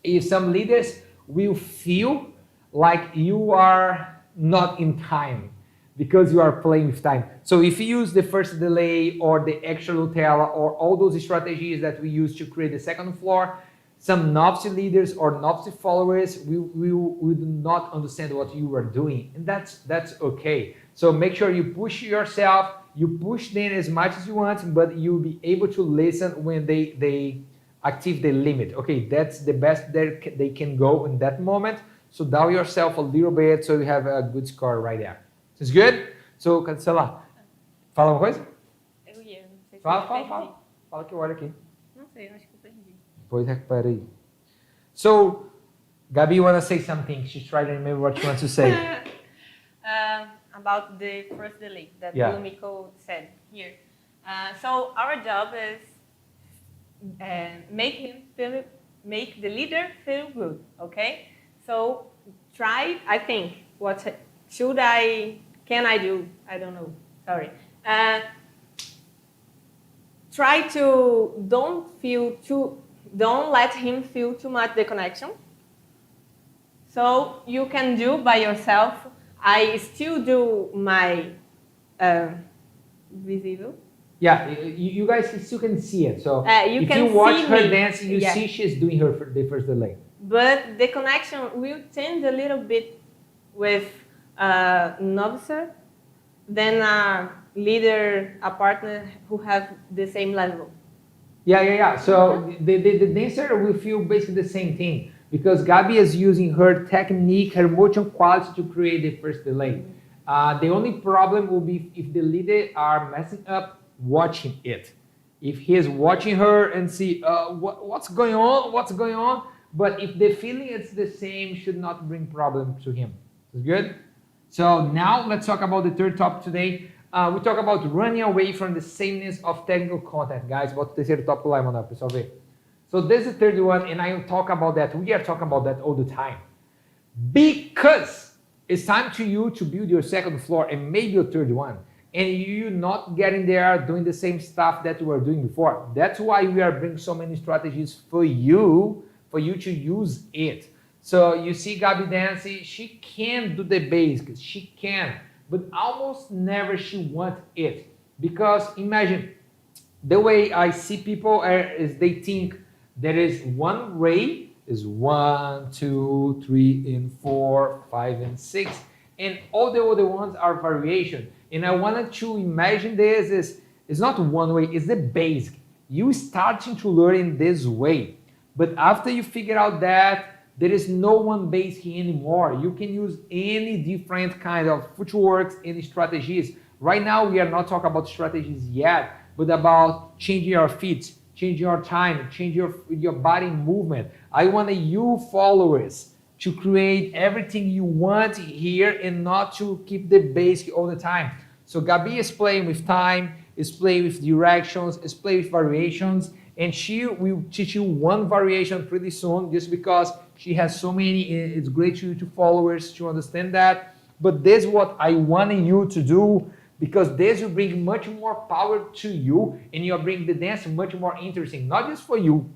if some leaders will feel like you are not in time, because you are playing with time. So if you use the first delay or the extra Nutella or all those strategies that we use to create the second floor, some novice leaders or novice followers will not understand what you are doing, and that's okay. So make sure you push yourself, you push them as much as you want, but you'll be able to listen when they active the limit. Okay, that's the best they can go in that moment. So down yourself a little bit so you have a good score right there. Is good? So, Cancela, fala uma coisa? Eu ia, não sei se Fala que eu olho aqui. Não sei. sei, acho que eu perdi. Depois recupera aí. So, Gabi, you want to say something? She's trying to remember what she wants to say. About the first delay that Yeah. Lumiko said here. So our job is make the leader feel good, okay? So try, I think, can I do? I don't know, sorry. Try to don't let him feel too much the connection. So you can do by yourself. I still do my visible. Yeah, you guys still can see it. So you if can you watch see her me. dancing, you Yeah. see she's doing the first delay. But the connection will change a little bit with an officer than a leader, a partner who have the same level. Yeah. So the dancer will feel basically the same thing because Gabi is using her technique, her motion quality to create the first delay. The only problem will be if the leader are messing up watching it. If he is watching her and see what's going on, but if the feeling is the same, should not bring problem to him. Is good? So now let's talk about the third topic today. We talk about running away from the sameness of technical content, guys. Bota o terceiro tópico lá, Emanuel, pessoal ver. So this is the third one, and I will talk about that. We are talking about that all the time. Because it's time to you to build your second floor and maybe your third one. And you not getting there doing the same stuff that you were doing before. That's why we are bringing so many strategies for you to use it. So you see Gabi dancing, she can do the basics, she can, but almost never she want it. Because imagine, the way I see people is they think there is one way, is 1, 2, 3, and 4, 5, and 6, and all the other ones are variation. And I wanted to imagine this is not one way, it's the basic. You starting to learn in this way. But after you figure out that, there is no one basic anymore. You can use any different kind of footworks and strategies. Right now, we are not talking about strategies yet, but about changing your feet, changing your time, changing your body movement. I want you followers to create everything you want here and not to keep the basic all the time. So Gabi is playing with time, is playing with directions, is playing with variations, and she will teach you one variation pretty soon just because she has so many. It's great to followers to understand that. But this is what I want you to do, because this will bring much more power to you, and you'll bring the dance much more interesting, not just for you,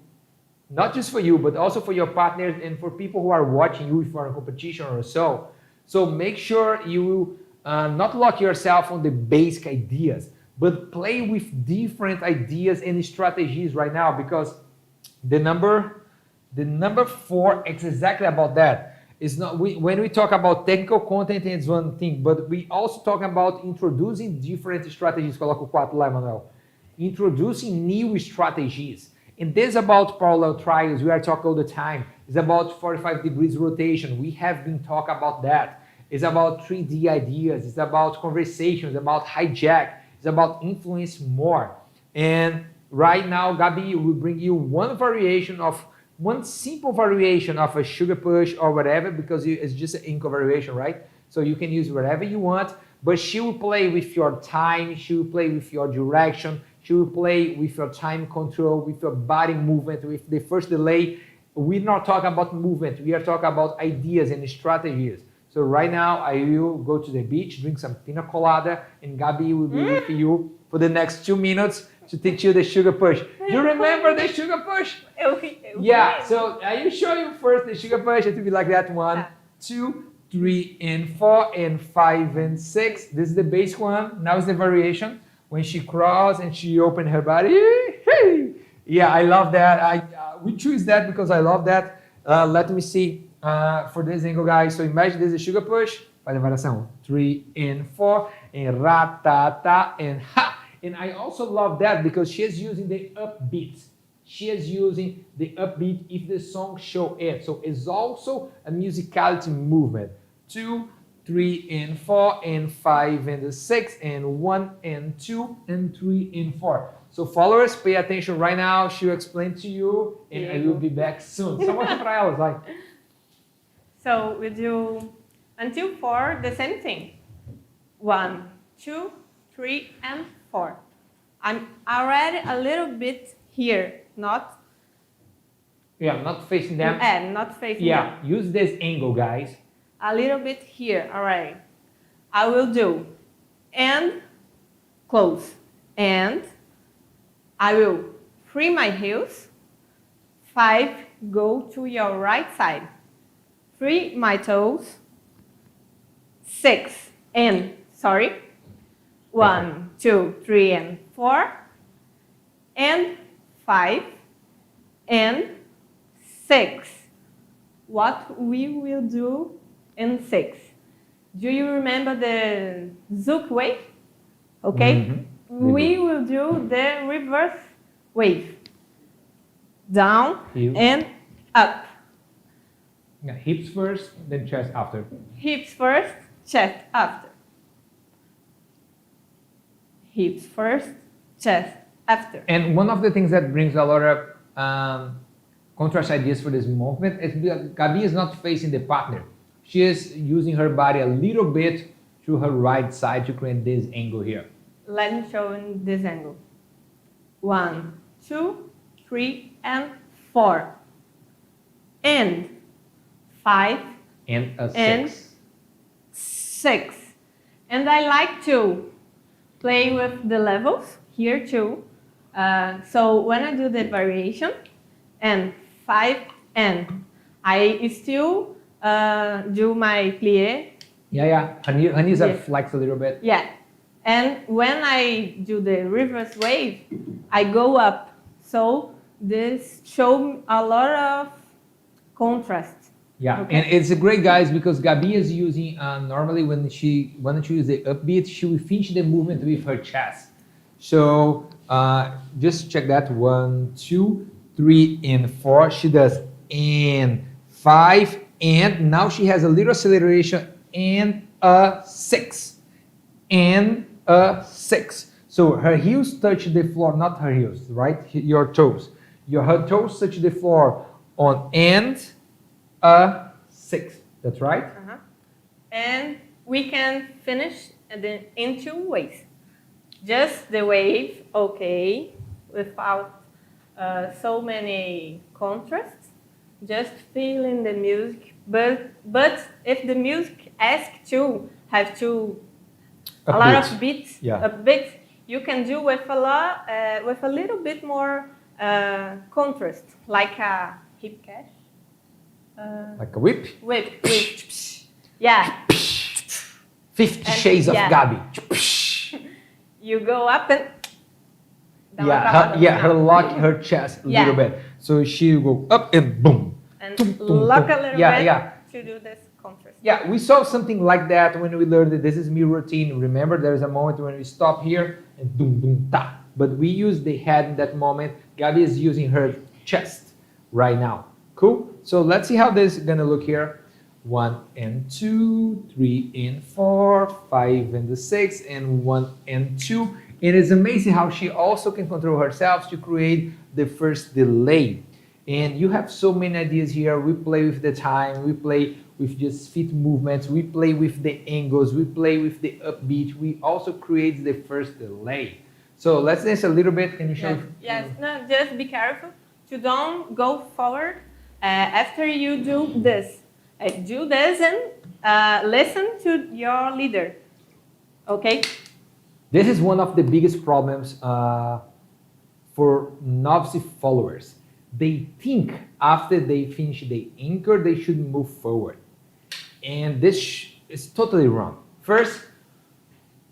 but also for your partners and for people who are watching you for a competition or so. So make sure you not lock yourself on the basic ideas, but play with different ideas and strategies right now, because the number 4 is exactly about that. It's not when we talk about technical content, it's one thing, but we also talk about introducing different strategies. Coloca o 4 lá, Manuel. Introducing new strategies. And this is about parallel trials. We are talking all the time. It's about 45 degrees rotation. We have been talking about that. It's about 3D ideas. It's about conversations, about hijack. It's about influence more. And right now, Gabi will bring you one simple variation of a sugar push or whatever, because it's just an ankle variation, right? So you can use whatever you want, but she will play with your time, she will play with your direction, she will play with your time control, with your body movement, with the first delay. We're not talking about movement, we are talking about ideas and strategies. So right now, I will go to the beach, drink some pina colada, and Gabi will be with you for the next 2 minutes to teach you the sugar push. Do you remember the sugar push? Yeah, so I will show you first the sugar push. It will be like that. 1, 2, 3, and 4, and 5, and 6. This is the base one. Now is the variation. When she cross and she open her body. Yeah, I love that. We choose that because I love that. Let me see for this angle, guys. So imagine this is a sugar push. Faz a variação. 3 and 4, and ra-ta-ta, and ha. And I also love that because she is using the upbeat. She is using the upbeat if the song show it. So it's also a musicality movement. 2, 3 and 4 and 5 and the 6 and 1 and 2 and 3 and 4. So followers, pay attention right now. She'll explain to you and I will be back soon. Só mostra pra elas, vai. So we do until 4 the same thing. 1, 2, 3 and 4. I'm already a little bit here, not not facing them. not facing them. Use this angle, guys. A little bit here, all right. I will do and close, and I will free my heels. 5, go to your right side. Free my toes. 6 and 1, 2, 3 and 4 and 5 and 6. What we will do in 6? Do you remember the Zouk wave? Okay, we will do the reverse wave. Down and up. Yeah, hips first, then chest after. Hips first, chest after. Hips first, chest after. And one of the things that brings a lot of contrast ideas for this movement is that Gabi is not facing the partner. She is using her body a little bit to her right side to create this angle here. Let me show you this angle. 1, 2, 3 and 4. And 5 and a 6. And 6. And I like to play with the levels here too. So when I do the variation and 5 and I still do my plie. Her knees are flexed a little bit. Yeah. And when I do the reverse wave, I go up. So this shows a lot of contrast. Yeah, Okay. and it's great, guys, because Gabi is using, normally when she uses the upbeat, she will finish the movement with her chest. So just check that. 1, 2, 3, and 4. She does and 5, and now she has a little acceleration and a 6. And a 6. So her heels touch the floor, not her heels, right? Your toes. Her toes touch the floor on and a 6. That's right? And we can finish in 2 ways. Just the wave, okay, without so many contrasts. Just feeling the music. But if the music asks to have a lot of beats, you can do with a little bit more contrast, like a hip cash. Like a whip? Whip. Yeah. 50 Shades of Gabi. You go up and... her lock her chest a little bit. So she will go up and boom. And lock a little bit to do this contrast. Yeah, we saw something like that when we learned that this is me routine. Remember, there's a moment when we stop here and boom, boom, ta. But we use the head in that moment. Gabi is using her chest right now. Cool? So let's see how this is gonna look here. 1 and 2, 3 and 4, 5 and the 6, and 1 and 2. It is amazing how she also can control herself to create the first delay. And you have so many ideas here. We play with the time, we play with just feet movements, we play with the angles, we play with the upbeat, we also create the first delay. So let's dance a little bit. Can you show? Yes, no, just be careful to don't go forward after you do this. Do this and listen to your leader, okay? This is one of the biggest problems for novice followers. They think after they finish the anchor, they should move forward. And this is totally wrong. First,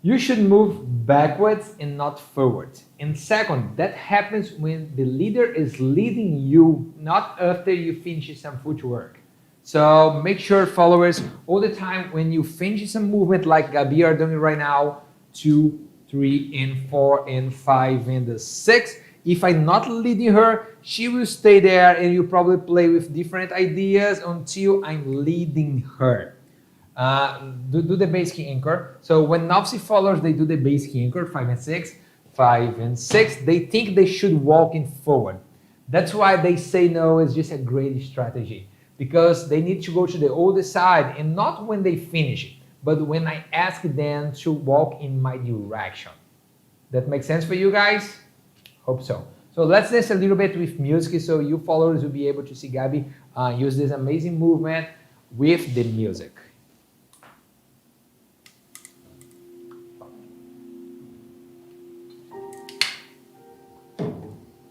you should move backwards and not forwards. And second, that happens when the leader is leading you, not after you finish some footwork. So make sure, followers, all the time when you finish some movement like Gabi are doing right now, 2, 3, and 4, and 5, and the 6, if I'm not leading her, she will stay there and you probably play with different ideas until I'm leading her. Do the basic anchor. So when novice followers, they do the basic anchor, 5 and 6, 5 and 6, they think they should walk in forward. That's why they say no is just a great strategy, because they need to go to the other side, and not when they finish, but when I ask them to walk in my direction. That makes sense for you guys? Hope so. So let's dance a little bit with music so you followers will be able to see Gabby use this amazing movement with the music.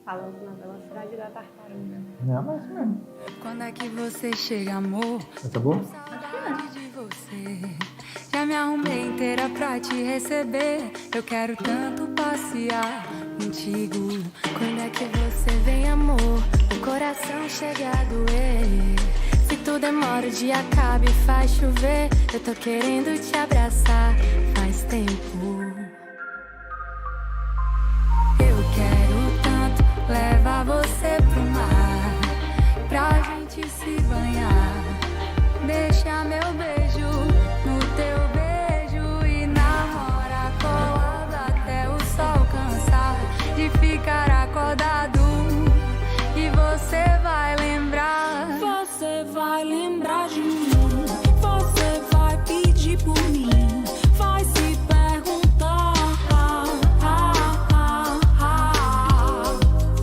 Falando na velocidade da tartaruga. Não, mas mesmo. Quando é que você chega, amor? Tá bom? Saudade de você. Já me arrumei inteira pra te receber. Eu quero tanto passear contigo. Quando é que você vem, amor? O coração chega a doer. Se tu demora, o dia acaba e faz chover. Eu tô querendo te abraçar faz tempo. Eu quero tanto levar você pro mar, pra gente se banhar. Deixa meu beijo no teu beijo e namora colado até o sol cansar de ficar acordado. E você vai lembrar de mim. Você vai pedir por mim, vai se perguntar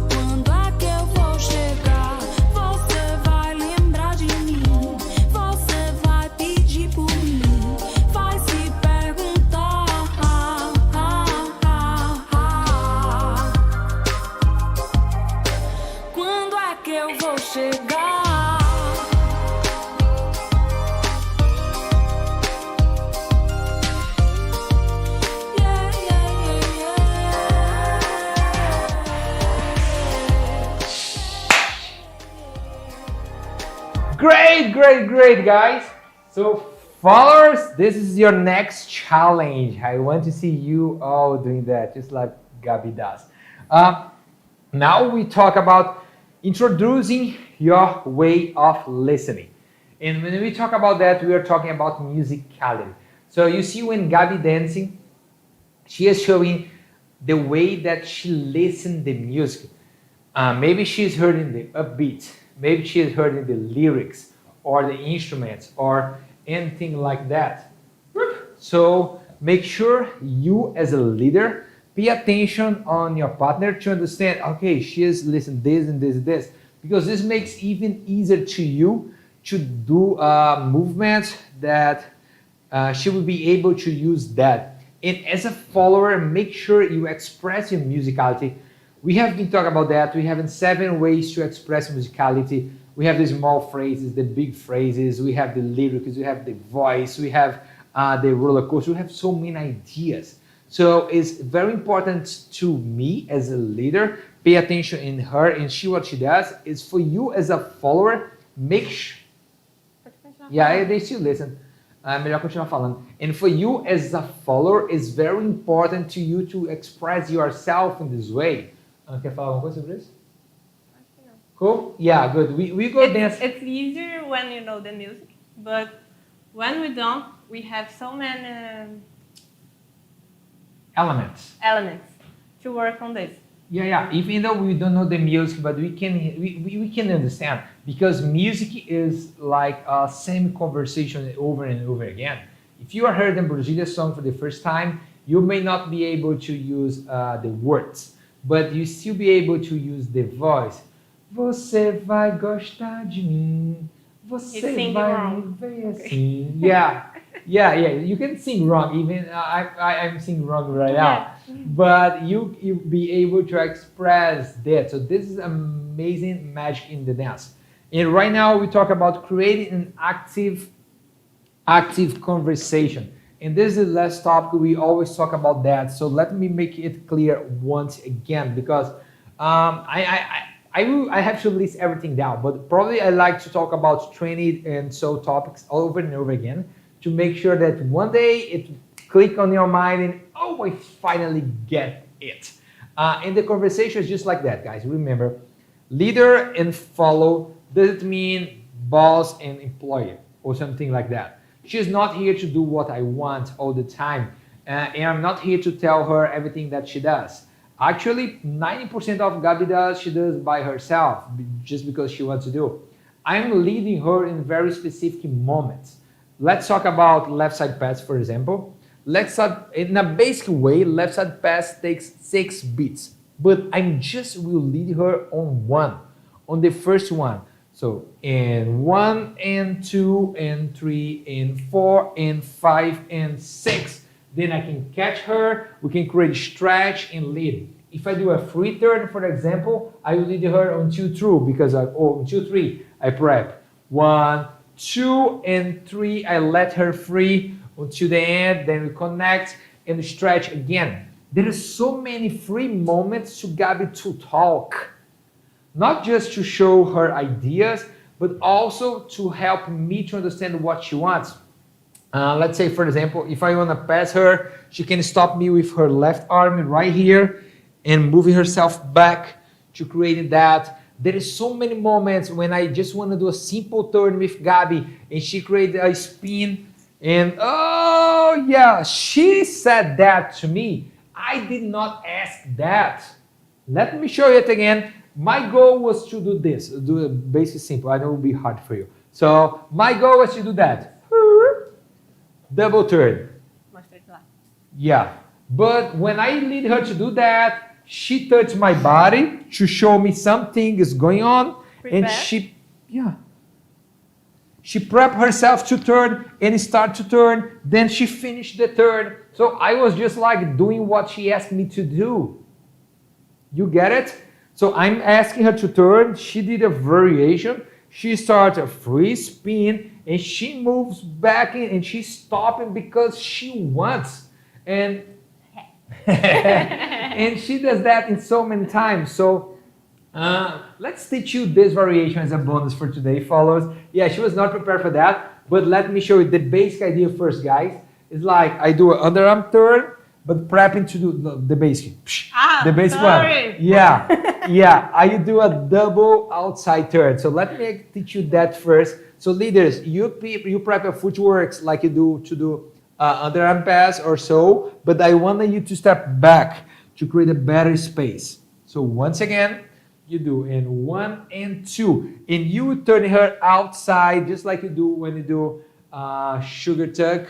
quando é que eu vou chegar. Você vai lembrar de mim, você vai pedir por mim, vai se perguntar quando é que eu vou chegar. Great, guys. So followers, this is your next challenge. I want to see you all doing that, just like Gabby does. Now we talk about introducing your way of listening. And when we talk about that, we are talking about musicality. So you see when Gabby dancing, she is showing the way that she listens the music. Maybe she's hearing the upbeat, maybe she is hearing the lyrics or the instruments or anything like that. So make sure you as a leader pay attention on your partner to understand, okay, she is listening this and this, because this makes even easier to you to do movements that she will be able to use that. And as a follower, make sure you express your musicality. We have been talking about that. We have 7 ways to express musicality. We have the small phrases, the big phrases, we have the lyrics, we have the voice, we have the roller coaster, we have so many ideas. So it's very important to me as a leader, pay attention in her and see what she does. It's for you as a follower, make sure. Yeah, they still listen. Melhor continuar falando. And for you as a follower, it's very important to you to express yourself in this way. Quer falar alguma coisa sobre isso? Cool? Yeah, good. We go dance. It's easier when you know the music, but when we don't, we have so many elements to work on this. Yeah. Even though we don't know the music, but we can understand, because music is like a same conversation over and over again. If you heard the Brazilian song for the first time, you may not be able to use the words, but you still be able to use the voice. Você vai gostar de mim. Você vai me ver assim. Yeah. You can sing wrong. Even I'm singing wrong right now. But you be able to express that. So this is amazing magic in the dance. And right now we talk about creating an active conversation. And this is the last topic. We always talk about that. So let me make it clear once again, because I have to list everything down, but probably I like to talk about 20 and so topics over and over again to make sure that one day it click on your mind and oh, I finally get it. And the conversation is just like that, guys. Remember, leader and follow doesn't mean boss and employer or something like that. She's not here to do what I want all the time. And I'm not here to tell her everything that she does. Actually, 90% of Gabi does, she does by herself, just because she wants to do. I'm leading her in very specific moments. Let's talk about left side pass, for example. Left side, in a basic way, left side pass takes 6 beats, but I'm just will lead her on one, on the first one. So in 1 and 2 and 3 and 4 and 5 and 6. Then I can catch her, we can create stretch and lead. If I do a free turn, for example, I will lead her on 2 through because on 2 3 I prep 1 2 and 3. I let her free until the end. Then we connect and stretch again. There are so many free moments to Gabi to talk, not just to show her ideas, but also to help me to understand what she wants. Let's say, for example, if I want to pass her, she can stop me with her left arm right here and moving herself back to create that. There is so many moments when I just want to do a simple turn with Gabi and she created a spin and oh yeah, she said that to me. I did not ask that. Let me show you it again. My goal was to do this, do a basic simple. I know it will be hard for you. So my goal was to do that. Double turn. Yeah, but when I lead her to do that, she touched my body to show me something is going on. Prepare. And she prepped herself to turn and start to turn. Then she finished the turn. So I was just like doing what she asked me to do. You get it? So I'm asking her to turn. She did a variation. She starts a free spin and she moves back in and she's stopping because she wants. And and she does that in so many times. So let's teach you this variation as a bonus for today, followers. Yeah, she was not prepared for that, but let me show you the basic idea first, guys. It's like I do an underarm turn, but prepping to do the basic. The basic one. Yeah, I do a double outside turn. So let me teach you that first. So leaders, you prep your footworks like you do to do underarm pass or so, but I want you to step back to create a better space. So once again, you do in 1 and 2, and you turn her outside just like you do when you do sugar tuck. It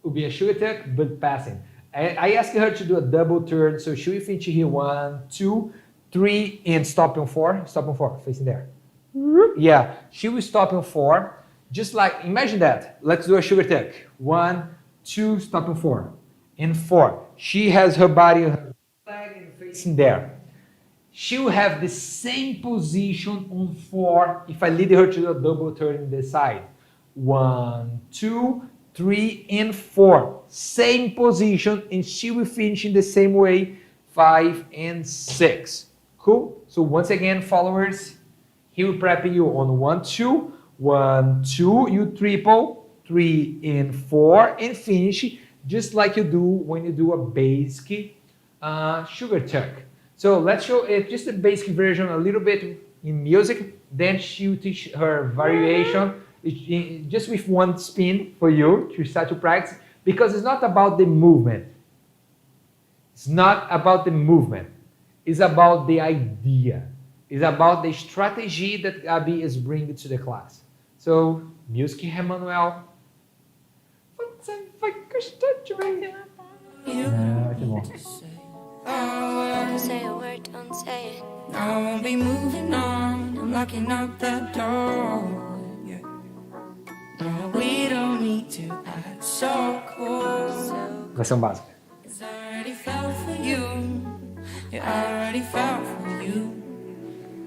would be a sugar tuck, but passing. I asked her to do a double turn, so she will finish here 1, 2, 3, and stop on 4. Stop on 4, facing there. Yeah, she will stop on 4. Just like, imagine that. Let's do a sugar tuck. 1, 2, stop on 4. And 4. She has her body on her leg and facing there. She will have the same position on 4 if I lead her to do a double turn in the side. 1, 2, 3, and 4. Same position, and she will finish in the same way. 5 and 6. Cool? So once again, followers, he will prep you on 1, 2, 1, 2, you triple, 3 and 4, and finish just like you do when you do a basic sugar tuck. So let's show it just a basic version, a little bit in music. Then she will teach her variation just with one spin for you to start to practice, because it's not about the movement. It's not about the movement. It's about the idea. It's about the strategy that Gabi is bringing to the class. So, music, Emmanuel. Don't say a word, don't say it. I won't be moving on. I'm locking up that door. Yeah. No, we don't need to act so cool. Versão básica. Cause I already fell for you. Yeah, I already fell for you.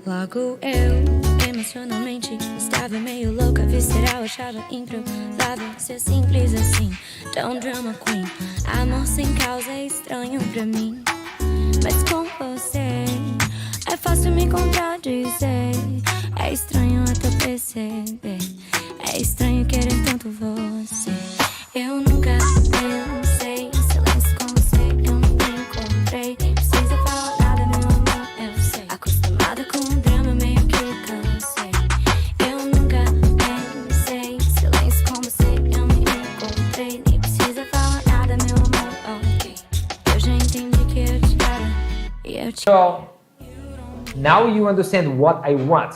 Logo eu, emocionalmente, estava meio louca, visceral, achava improvável ser simples assim. Don't drama queen, amor sem causa é estranho pra mim. Mas com você é fácil me contradizer. É estranho até perceber. É estranho querer tanto você. Eu nunca pensei em silêncio com você, eu nunca encontrei. Precisa falar nada, meu amor, eu sei. Acostumada com o drama, meio que cansei. Eu nunca So now you understand what I want.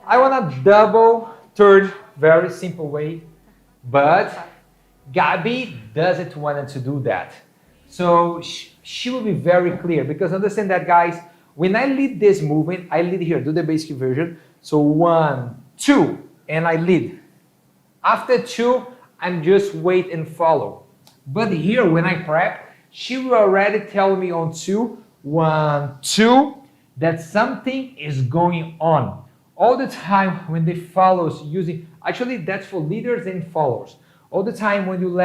I want a double turn, very simple way, but Gabi doesn't want to do that. So she will be very clear, because understand that, guys, when I lead this movement, I lead here, do the basic version. So 1, 2, and I lead. After 2, I'm just wait and follow. But here, when I prep, she will already tell me on 2, 1, 2, that something is going on. All the time when they follows using, actually that's for leaders and followers. All the time when you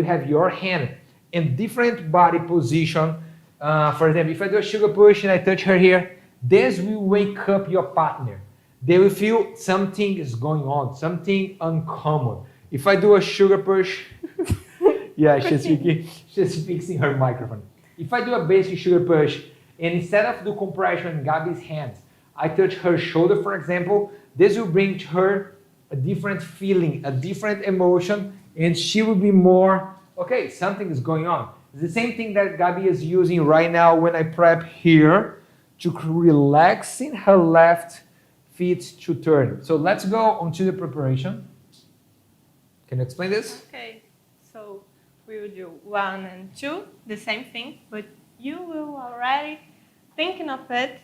have your hand in different body position, for example, if I do a sugar push and I touch her here, this will wake up your partner. They will feel something is going on, something uncommon. If I do a sugar push, yeah, she's fixing her microphone. If I do a basic sugar push, and instead of the compression in Gabi's hands, I touch her shoulder, for example, this will bring to her a different feeling, a different emotion, and she will be more, okay, something is going on. It's the same thing that Gabi is using right now when I prep here to relaxing her left feet to turn. So let's go on to the preparation. Can you explain this? Okay, so we will do 1 and 2, the same thing, but you will already thinking of it.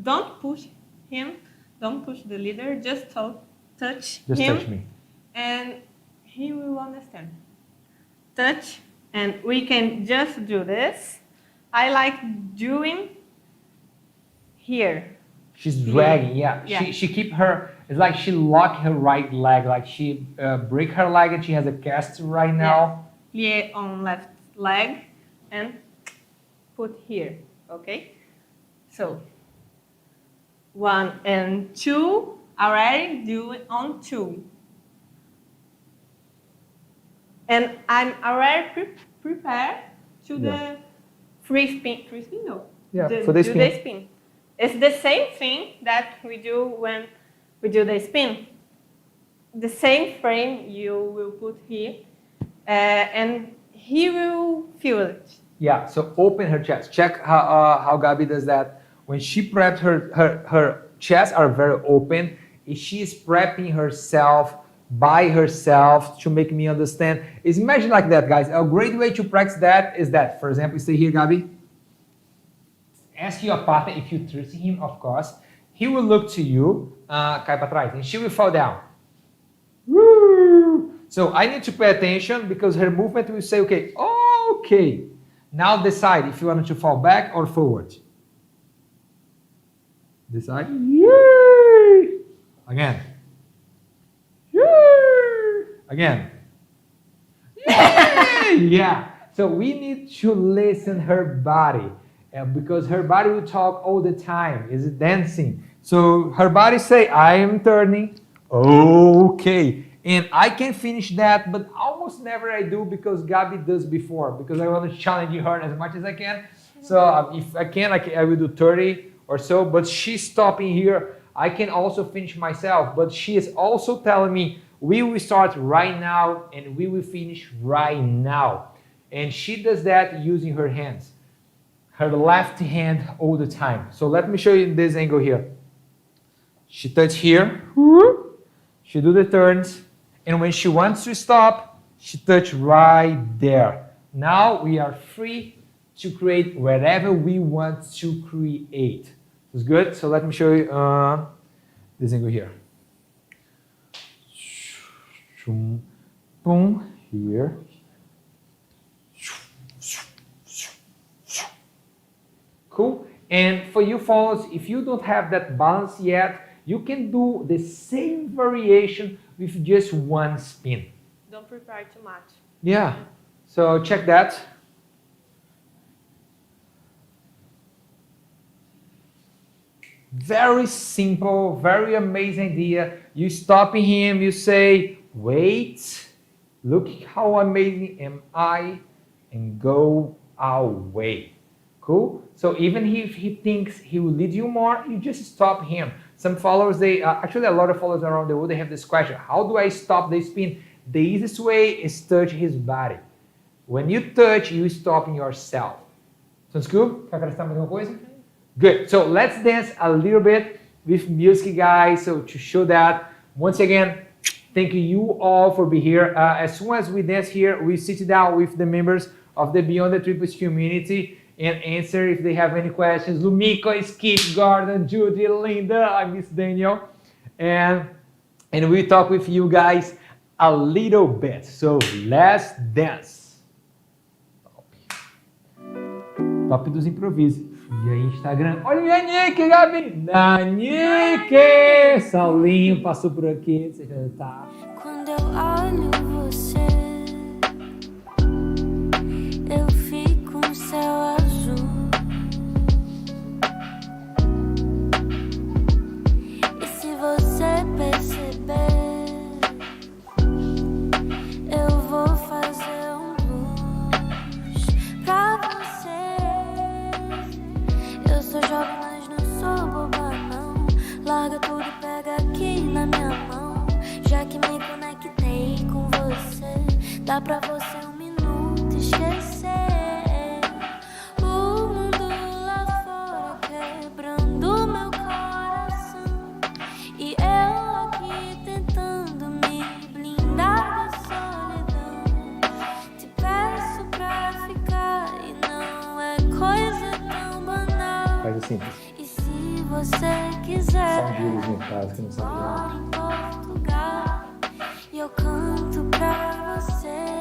Don't push him, don't push the leader, just touch him. Just touch me. And he will understand. Touch, and we can just do this. I like doing here. She's dragging, yeah. She keep her, it's like she lock her right leg, like she break her leg and she has a cast right now. Here on left leg and put here, okay? So 1 and 2, already do it on 2. And I'm already prepared to the free spin no. Yeah, for the spin. The spin. It's the same thing that we do when we do the spin. The same frame you will put here, and he will feel it. Yeah, so open her chest. Check how Gabi does that. When she preps her chest are very open. She's prepping herself by herself to make me understand. It's imagine like that, guys. A great way to practice that is that, for example, stay here, Gabi. Ask your partner if you trust him, of course. He will look to you, cai pra trás, and she will fall down. Woo! So I need to pay attention because her movement will say, okay, okay. Now decide if you want to fall back or forward. Decide. Yay! Again. Yay! Again. Yay! Yeah. So we need to listen her body. Because her body will talk all the time. Is it dancing? So her body say, I am turning. Okay. And I can finish that, but almost never I do because Gabi does before, because I want to challenge her as much as I can. So if I can, I will do 30 or so, but she's stopping here. I can also finish myself, but she is also telling me, we will start right now and we will finish right now. And she does that using her hands. Her left hand all the time. So let me show you in this angle here. She touch here. She do the turns. And when she wants to stop, she touch right there. Now we are free to create whatever we want to create. It's good. So let me show you this angle here. Boom. Here. Cool. And for you followers, if you don't have that balance yet, you can do the same variation with just one spin. Don't prepare too much. Yeah. So check that. Very simple, very amazing idea. You stop him, you say, wait, look how amazing am I, and go away. Cool? So even if he thinks he will lead you more, you just stop him. Some followers, actually a lot of followers around the world, they have this question, how do I stop the spin? The easiest way is touch his body. When you touch, you stop yourself. Sounds good? Quer acrescentar mais alguma coisa? Good. So let's dance a little bit with music, guys. So to show that, once again, thank you all for being here. As soon as we dance here, we sit down with the members of the Beyond the Triples community and answer if they have any questions. Lumiko, Skip, Gordon, Judy, Linda, I miss Daniel. And we talk with you guys a little bit. So let's dance. Top dos improvisos. E aí, Instagram. Olha a Nick, Gabi! Da Nick! Saulinho passou por aqui. Você já tá. Quando eu olho você, eu fico um céu azul. E se você perceber, eu vou fazer um blues pra você. Eu sou jovem, mas não sou boba, não. Larga tudo e pega aqui na minha mão. Já que me conectei com você, dá pra você um minuto esquecer o mundo lá fora quebrando meu coração. E eu aqui tentando me blindar da solidão. Te peço pra ficar e não é coisa tão banal. Faz assim. E se você quiser, Só um vírus no caso que não sabe moro em Portugal e eu canto pra você,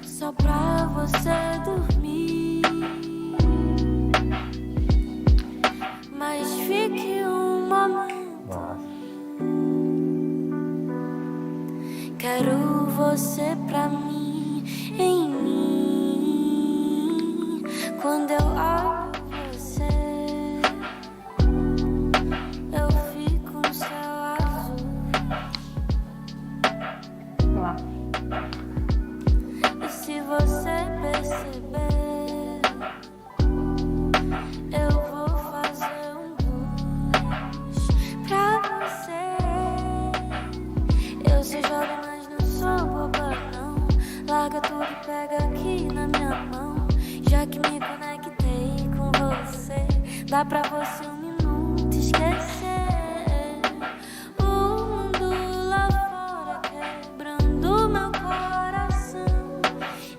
só pra você dormir. Mas fique um momento, quero você pra mim, em mim. Quando eu olho você, eu fico no céu azul. Lá. E se você perceber, eu vou fazer um blues pra você. Eu sou jovem, mas não sou boba, não. Larga tudo e pega aqui na minha mão. Já que me conectei com você, dá pra você um minuto esquecer o mundo lá fora quebrando meu coração.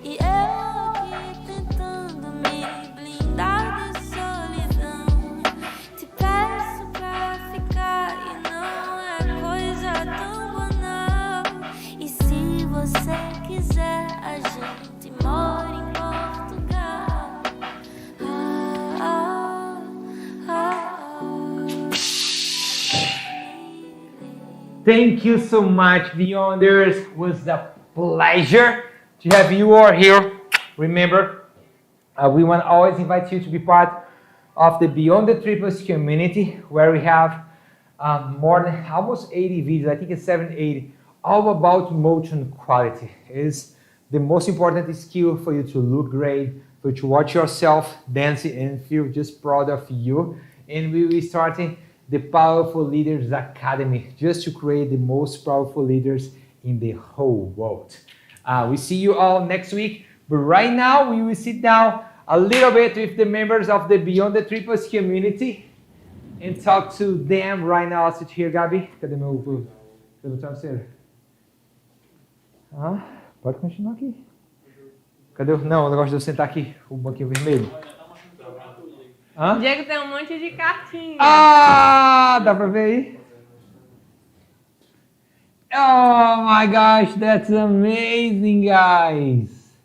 E eu aqui tentando me blindar da solidão. Te peço pra ficar e não é coisa tão banal. E se você quiser, a gente mora em Portugal. Thank you so much, Beyonders. It was a pleasure to have you all here. Remember, we want to always invite you to be part of the Beyond the Triples community, where we have more than almost 80 videos. I think it's 780, all about motion quality. It's the most important skill for you to look great, for you to watch yourself dancing and feel just proud of you. And we will be starting the Powerful Leaders Academy, just to create the most powerful leaders in the whole world. We see you all next week, but right now we will sit down a little bit with the members of the Beyond the Triples community and talk to them right now. I'll sit here, Gabi. Cadê meu travesseiro? Pode continuar aqui. Cadê o... Não, o negócio de eu sentar aqui, o banquinho vermelho. O Diego tem um monte de cartinha. Dá pra ver aí? Oh my gosh, that's amazing, guys.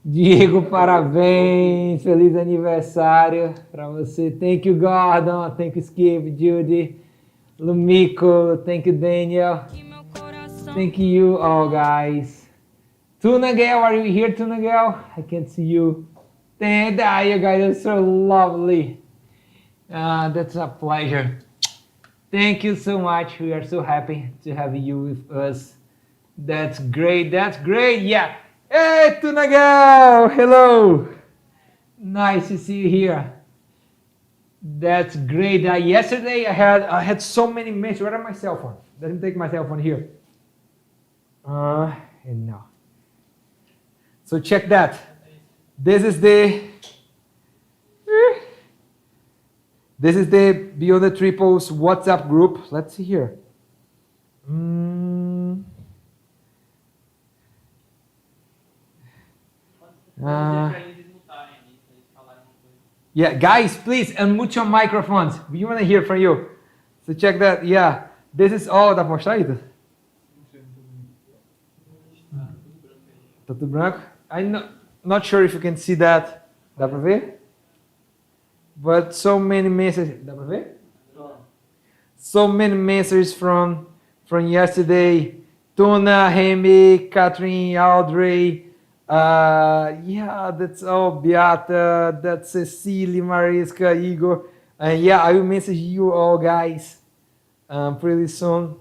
Diego, parabéns. Feliz aniversário pra você. Thank you, Gordon. Thank you, Skip, Judy, Lumiko. Thank you, Daniel. Thank you all, guys. Tuna Girl, are you here, Tuna Girl? I can't see you. There you guys are so lovely. That's a pleasure. Thank you so much. We are so happy to have you with us. That's great. That's great. Yeah. Hey, Tuna Girl. Hello. Nice to see you here. That's great. Yesterday I had so many messages. Where are my cell phone? Let me take my cell phone here. And now. So check that. This is the Beyond the Triples WhatsApp group. Let's see here. Yeah, guys, please unmute your microphones. We want to hear from you. So check that. Yeah, this is all. Dá pra mostrar isso? Tá tudo branco? I'm not sure if you can see that. Dá pra ver? But so many messages. Dá pra ver? So many messages from yesterday. Tuna, Remy, Catherine, Audrey. Yeah, that's all. Beata, that's Cecily, Mariska, Igor. Yeah, I will message you all, guys, pretty soon.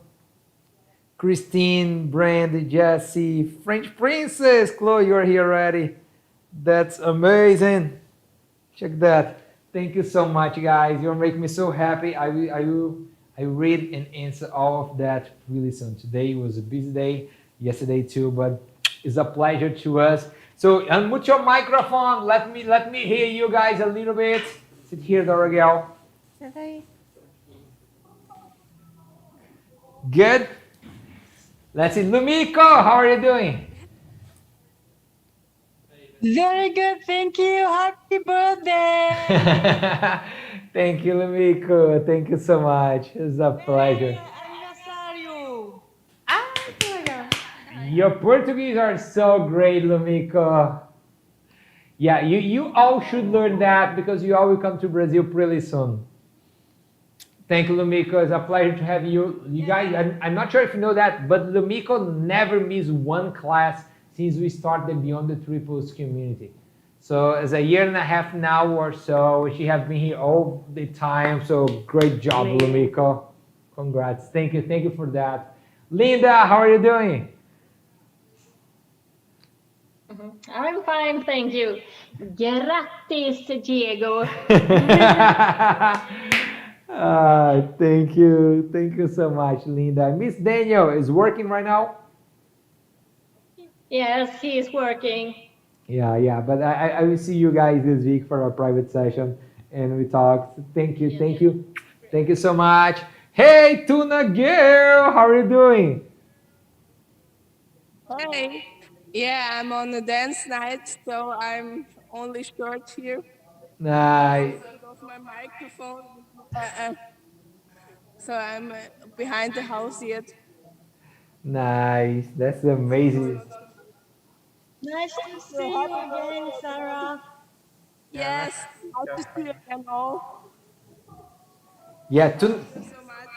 Christine, Brandy, Jesse, French Princess, Chloe, you're here already. That's amazing. Check that. Thank you so much, guys. You're making me so happy. I read and answer all of that really soon. Today was a busy day, yesterday too, but it's a pleasure to us. So unmute your microphone. Let me hear you guys a little bit. Sit here, Dorogel. Good. Let's see, Lumiko, how are you doing? Very good, thank you. Happy birthday! Thank you, Lumiko. Thank you so much. It's a pleasure. Aniversário! Que legal. Your Portuguese are so great, Lumiko. Yeah, you all should learn that because you all will come to Brazil pretty soon. Thank you, Lumiko. It's a pleasure to have you. You guys, I'm not sure if you know that, but Lumiko never missed one class since we started the Beyond the Triples community. So it's a year and a half now or so. She has been here all the time. So great job, Lumiko. Congrats. Thank you for that. Linda, how are you doing? I'm fine, thank you. Grattis, Diego. Thank you so much, Linda. Miss Daniel is working right now. Yes, he is working. Yeah, but I will see you guys this week for a private session and we talk. Thank you so much. Hey, Tuna girl, how are you doing? Hi. Yeah, I'm on a dance night, so I'm only short here. Nice. I took off my microphone. So I'm behind the house yet. Nice. That's amazing. Nice to see you again, Sarah. Yes, nice to see you again all. Yeah, Thank you so much.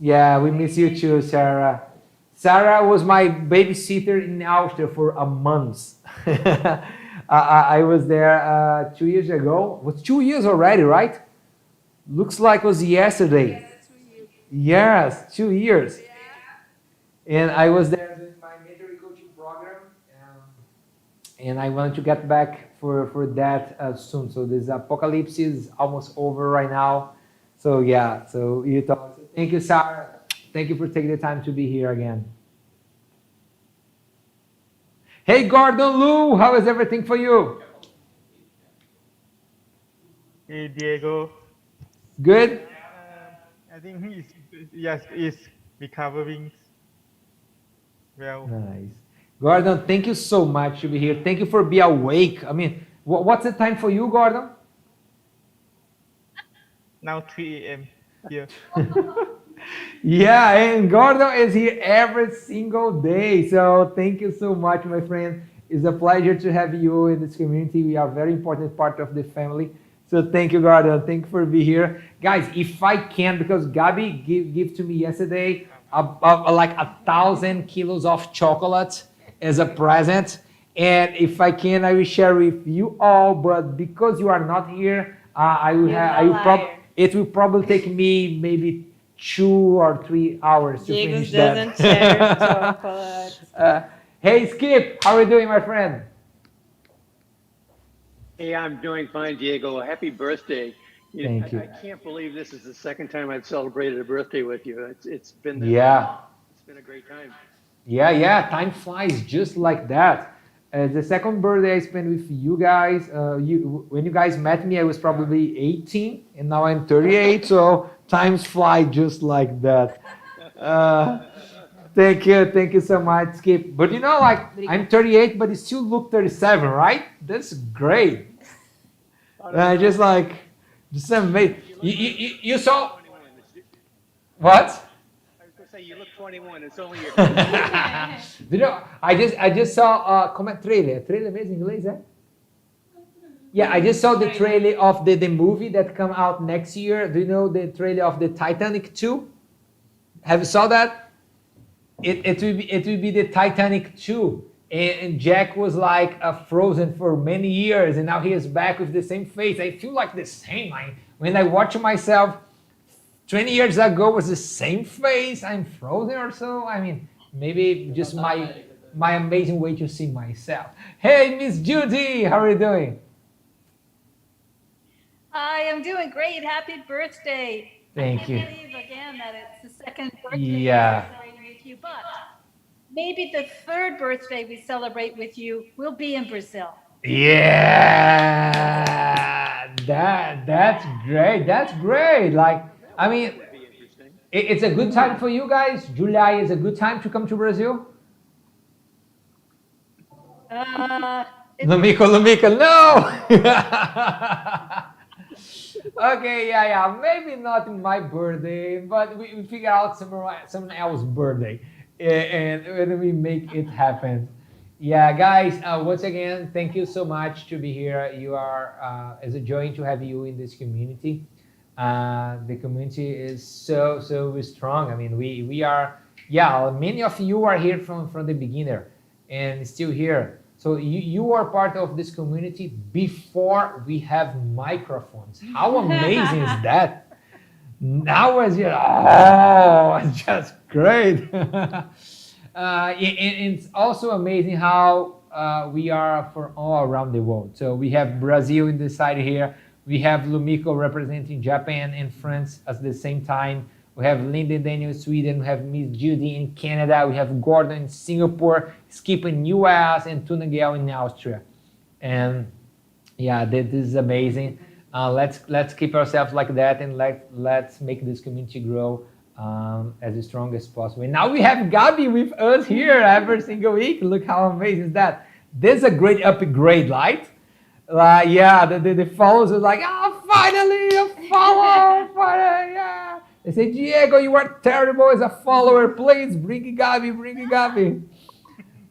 Yeah, we miss you too, Sarah. Sarah was my babysitter in Austria for a month. I was there 2 years ago. It was 2 years already, right? Looks like it was yesterday. Yes, 2 years. And I was there doing my mentoring coaching program. And I want to get back for that soon. So this apocalypse is almost over right now. So yeah, so you talk. Thank you, Sarah. Thank you for taking the time to be here again. Hey, Gordon Lou, how is everything for you? Hey, Diego. Good? I think he's recovering well. Nice. Gordon, thank you so much to be here. Thank you for being awake. I mean, what's the time for you, Gordon? Now 3 a.m. here. Yeah, and Gordon is here every single day. So thank you so much, my friend. It's a pleasure to have you in this community. We are a very important part of the family. So thank you, Gordon. Thank you for being here. Guys, if I can, because Gabi gave to me yesterday like 1,000 kilos of chocolate as a present. And if I can, I will share with you all. But because you are not here, it will probably take me maybe 2 or 3 hours to finish that. Doesn't share chocolate. Hey, Skip, how are you doing, my friend? Hey, I'm doing fine, Diego. Happy birthday. Thank you. I can't believe this is the second time I've celebrated a birthday with you. It's been Yeah. It's been a great time. Yeah, time flies just like that. The second birthday I spent with you guys. When you guys met me, I was probably 18, and now I'm 38. So times fly just like that. Thank you so much, Skip. But like I'm 38, but you still look 37, right? That's great. Just amazing. You saw what? I was going to say, you look 21. It's only your I just saw como é trailer? Trailer mesmo em inglês, é? Yeah, I just saw the trailer of the movie that come out next year. Do you know the trailer of the Titanic 2? Have you saw that? It will be the Titanic 2. And Jack was like frozen for many years, and now he is back with the same face. I feel like the same. When I watch myself 20 years ago was the same face. I'm frozen or so. I mean, maybe just my amazing way to see myself. Hey, Miss Judy, how are you doing? I am doing great. Happy birthday. Thank you. I can't believe again that it's the second birthday Yeah. we celebrate with you, but maybe the third birthday we celebrate with you will be in Brazil. Yeah, that's great. That's great. Like, I mean, it's a good time for you guys. July is a good time to come to Brazil. Lumico, no. Okay, yeah. Maybe not my birthday, but we figure out someone else's birthday, and we make it happen. Yeah, guys. Once again, thank you so much to be here. You are it's a joy to have you in this community. The community is so strong. I mean, we are. Yeah, many of you are here from the beginner, and still here. So you are part of this community before we have microphones. How amazing is that? Now it's it's just great. And it's also amazing how we are for all around the world. So we have Brazil in this side here. We have Lumiko representing Japan and France at the same time. We have Linda Daniel in Sweden. We have Miss Judy in Canada. We have Gordon in Singapore, Skip in US, and Tunagel in Austria. And yeah, this is amazing. Let's keep ourselves like that, and let's make this community grow as strong as possible. And now we have Gabi with us here every single week. Look how amazing is that. This is a great upgrade, right? Yeah, the followers are like, finally a follower, finally, yeah. They say, Diego, you are terrible as a follower. Please bring Gabi.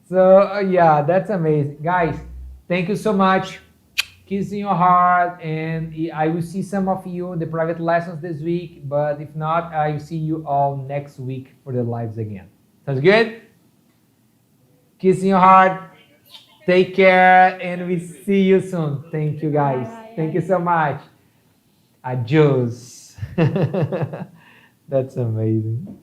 So yeah, that's amazing, guys. Thank you so much. Kiss in your heart, and I will see some of you in the private lessons this week. But if not, I will see you all next week for the lives again. Sounds good? Kiss in your heart. Take care, and we see you soon. Thank you, guys. Thank you so much. Adios. That's amazing.